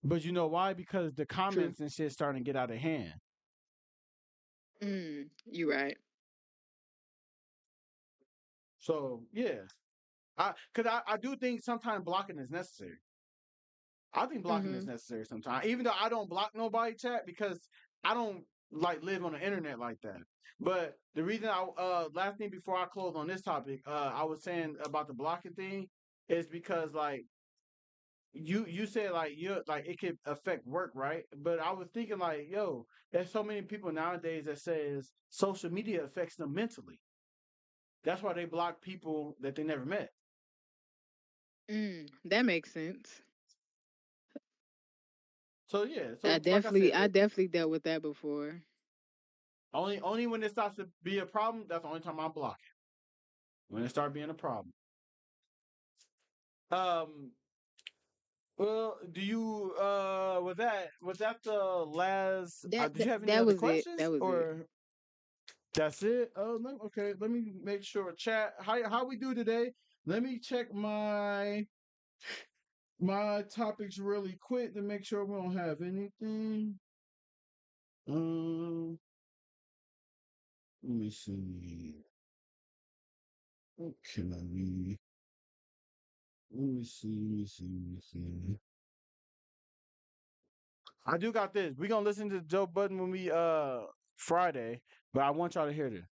But you know why? Because the true. comments and shit starting to get out of hand. You right. So yeah, I do think sometimes blocking is necessary. I think blocking is Mm-hmm. necessary sometimes, even though I don't block nobody chat because I don't like live on the internet like that. But the reason I last thing before I close on this topic, I was saying about the blocking thing is because like you said like you like it could affect work, right? But I was thinking like, yo, there's so many people nowadays that says social media affects them mentally. That's why they block people that they never met. That makes sense. So yeah, I so like I definitely, said, I definitely dealt with that before. only when it starts to be a problem, that's the only time I block it. When it start being a problem. Um well, do you was that the last That did that, you have any that other was it. questions That was it. or that's it? Oh, okay, let me make sure chat how we do today. Let me check my topics really quick to make sure we don't have anything. Um let me see. Okay, let me see, let me see. I do got this. We're gonna listen to Joe Budden when we Friday, but I want y'all to hear this.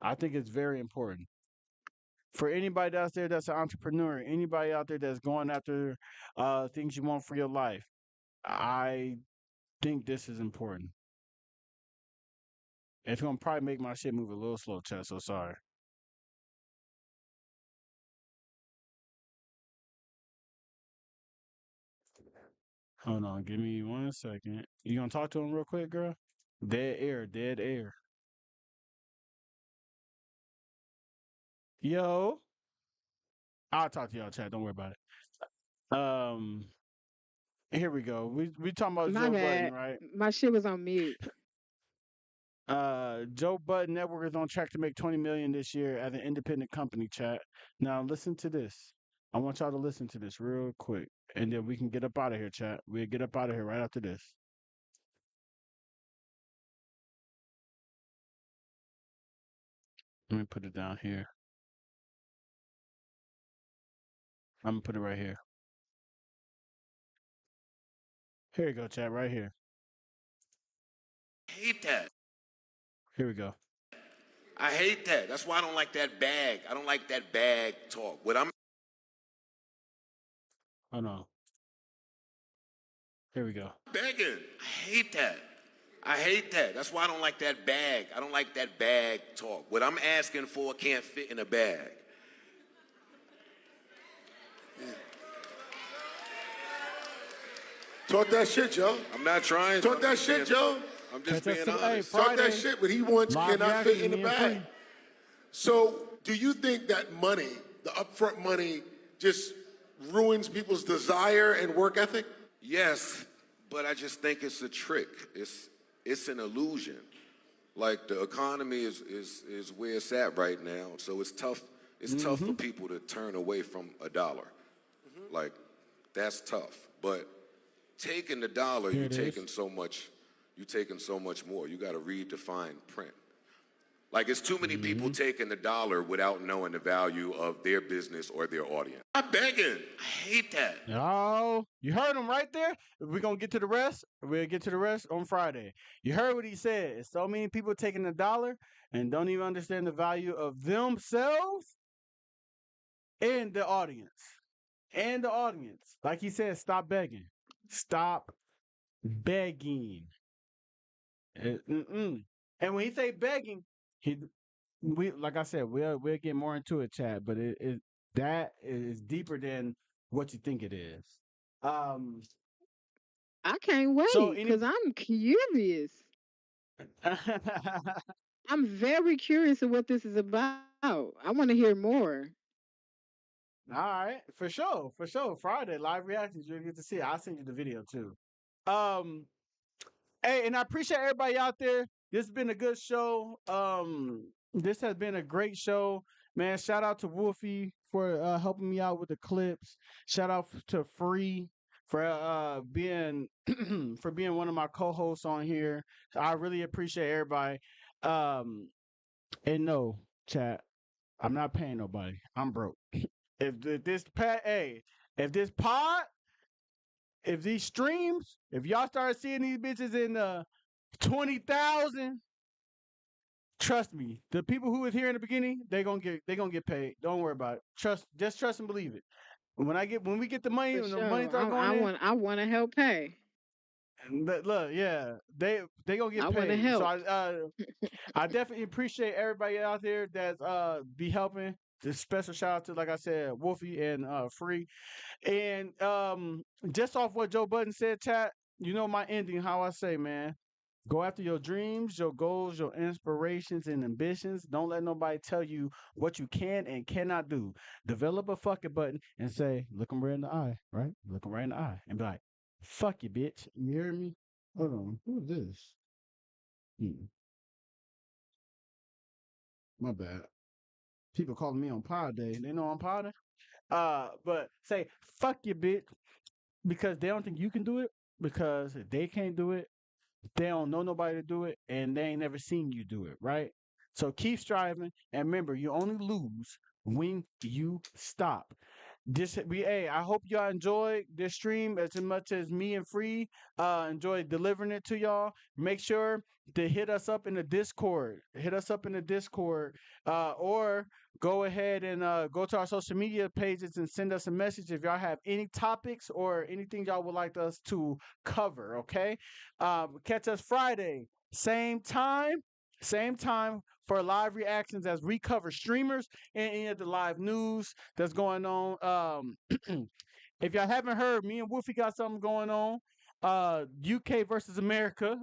I think it's very important. For anybody out there that's an entrepreneur, anybody out there that's going after things you want for your life, I think this is important. It's gonna probably make my shit move a little slow, chat, so sorry. Hold on, give me 1 second. You gonna talk to him real quick, girl? Dead air, dead air. Yo. I'll talk to y'all, chat. Don't worry about it. Here we go. We talking about My Joe Budden, bad. right? My shit was on mute. Joe Budden Network is on track to make 20 million this year as an independent company. Chat. Now listen to this. I want y'all to listen to this real quick, and then we can get up out of here. Chat. We'll get up out of here right after this. Let me put it down here. I'm gonna put it right here. Here you go, chat. Right here. Hate that. Here we go. I hate that. That's why I don't like that bag. I don't like that bag talk. What I'm Hold on. Here we go. begging. I hate that. I hate that. That's why I don't like that bag. I don't like that bag talk. What I'm asking for can't fit in a bag. Talk that shit, Joe. I'm not trying to. Talk that shit, Joe. I'm just Catch us being to- hey, honest. Talk Friday, that shit, but he wants live cannot fit in the reaction, me and bag. Free. So, do you think that money, the upfront money, just ruins people's desire and work ethic? Yes, but I just think it's a trick. It's an illusion. Like the economy is where it's at right now, so it's tough. It's tough for people to turn away from a dollar. Like that's tough. But taking the dollar, Here you're it is. taking so much. You're taking so much more. You got to read the fine print. Like it's too many people taking the dollar without knowing the value of their business or their audience. I'm begging. I hate that. Oh, you heard him right there. We're gonna get to the rest. We'll get to the rest on Friday. You heard what he said. It's so many people taking the dollar and don't even understand the value of themselves and the audience. And the audience. Like he said, stop begging. Stop begging. Mm-mm. And when he say begging, he we like I said, we'll get more into it, Chad. But it that is deeper than what you think it is. Um. I can't So wait any because I'm curious. I'm very curious of what this is about. I want to hear more. All right, for sure, for sure. Friday live reactions, you'll get to see it. I'll send you the video too. Um, hey, and I appreciate everybody out there. This has been a good show. This has been a great show, man. Shout out to Wolfie for helping me out with the clips. Shout out to Free for being for being one of my co-hosts on here. I really appreciate everybody. Um, and no, chat, I'm not paying nobody. I'm broke. If this hey, if this pod, if these streams, if y'all start seeing these bitches in 20,000, trust me, the people who was here in the beginning, they gonna get paid. Don't worry about it. Just trust and believe it. When we get the money, For when the money sure. start going in, I want to help pay. look, yeah, they gonna I get want to paid. So help. I definitely appreciate everybody out there that's be helping. Just special shout out to, like I said, Wolfie and Free. And just off what Joe Budden said, chat, you know my ending, how I say, man. Go after your dreams, your goals, your inspirations, and ambitions. Don't let nobody tell you what you can and cannot do. Develop a fuck it button and say, look them right in the eye, right? Look them right in the eye and be like, fuck you, bitch. You hear me? Hold on. Who's this? My bad. People calling me on pod day. They know I'm podding. But say, fuck you, bitch. Because they don't think you can do it, because they can't do it, they don't know nobody to do it, and they ain't never seen you do it, right? So keep striving, and remember, you only lose when you stop. Hey, I hope y'all enjoyed this stream as much as me and Free enjoyed delivering it to y'all. Make sure to hit us up in the Discord. Hit us up in the Discord, or go ahead and go to our social media pages and send us a message if y'all have any topics or anything y'all would like us to cover. Okay, catch us Friday, same time for live reactions as we cover streamers and any of the live news that's going on. If y'all haven't heard, me and Wolfie got something going on. UK versus America.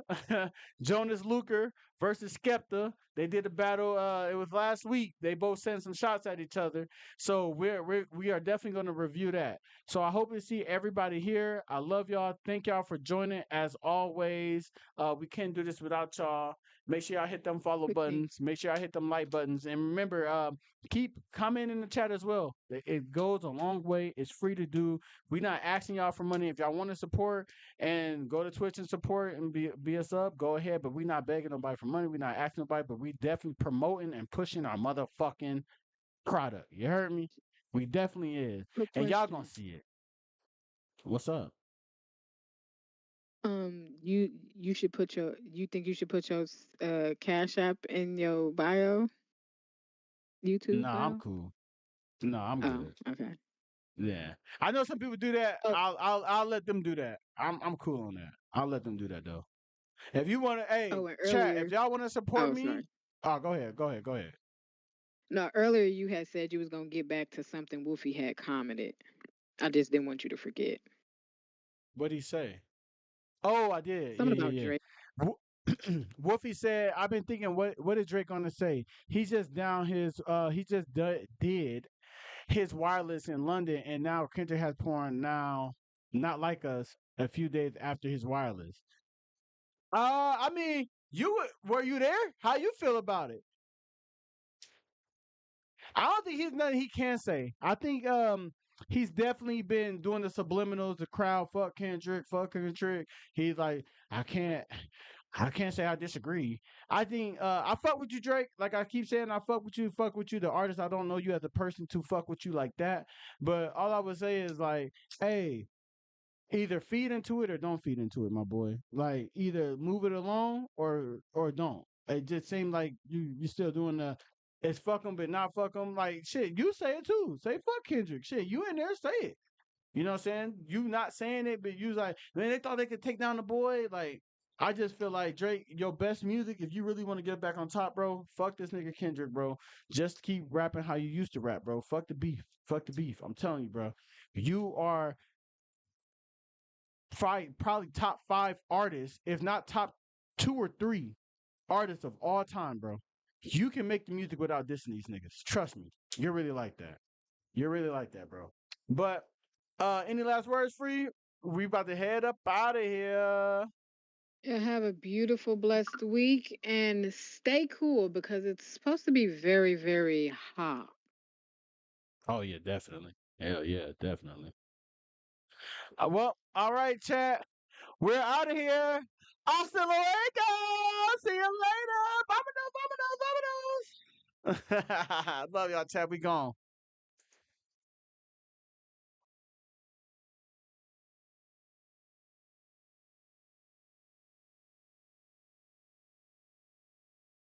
Jonas Luker versus Skepta. They did a battle. It was last week. They both sent some shots at each other. So we are definitely going to review that. So I hope to see everybody here. I love y'all. Thank y'all for joining. As always, we can't do this without y'all. Make sure y'all hit them follow Quickly. buttons. Make sure y'all hit them like buttons. And remember, keep commenting in the chat as well. It goes a long way. It's free to do. We're not asking y'all for money. If y'all want to support and go to Twitch and support and be a sub, go ahead. But we're not begging nobody for money. We're not asking nobody, but we definitely promoting and pushing our motherfucking product. You heard me? We definitely is. Quick And y'all gonna question. see it. What's up? You should put your you think you should put your Cash App in your bio, YouTube Nah, I'm bio? cool. No, I'm Oh, good. okay. Yeah. I know some people do that. Oh, I'll let them do that. I'm cool on that. I'll let them do that though. If you wanna hey, oh, and chat, if earlier. y'all wanna support Oh, me, sorry. oh go ahead, go ahead, go ahead. No, earlier you had said you was gonna get back to something Wolfie had commented. I just didn't want you to forget. What'd he say? Oh, I did. Something Yeah, about yeah, Drake. yeah. Wolfie said, "I've been thinking, what is Drake gonna say? He just did his wireless in London, and now Kendrick has porn now, not like us, a few days after his wireless. I mean, were you there? How you feel about it? I don't think he's nothing he can say. I think he's definitely been doing the subliminals, the crowd fuck Kendrick. He's like, I can't I can't say I disagree. I think I fuck with you, Drake. Like I keep saying, I fuck with you, the artist. I don't know you as a person to fuck with you like that. But all I would say is like, hey, either feed into it or don't feed into it, my boy. Like either move it along or don't. It just seemed like you still doing the it's fuck 'em but not fuck 'em. Like shit, you say it too. Say fuck Kendrick. Shit, you in there, say it. You know what I'm saying? You not saying it, but you was like, man, they thought they could take down the boy. Like, I just feel like Drake, your best music, if you really want to get back on top, bro, fuck this nigga Kendrick, bro. Just keep rapping how you used to rap, bro. Fuck the beef. Fuck the beef. I'm telling you, bro. You are probably top 5 artists, if not top 2 or 3 artists of all time, bro. You can make the music without dissing these niggas. Trust me. You're really like that. You're really like that, bro. But any last words for you? We about to head up out of here. Yeah, have a beautiful, blessed week and stay cool because it's supposed to be very, very hot. Oh yeah, definitely. Hell yeah, definitely. Well, all right, chat. We're out of here. Hasta luego. See you later. Vamonos, vamonos, vamonos. Love y'all, chat. We gone.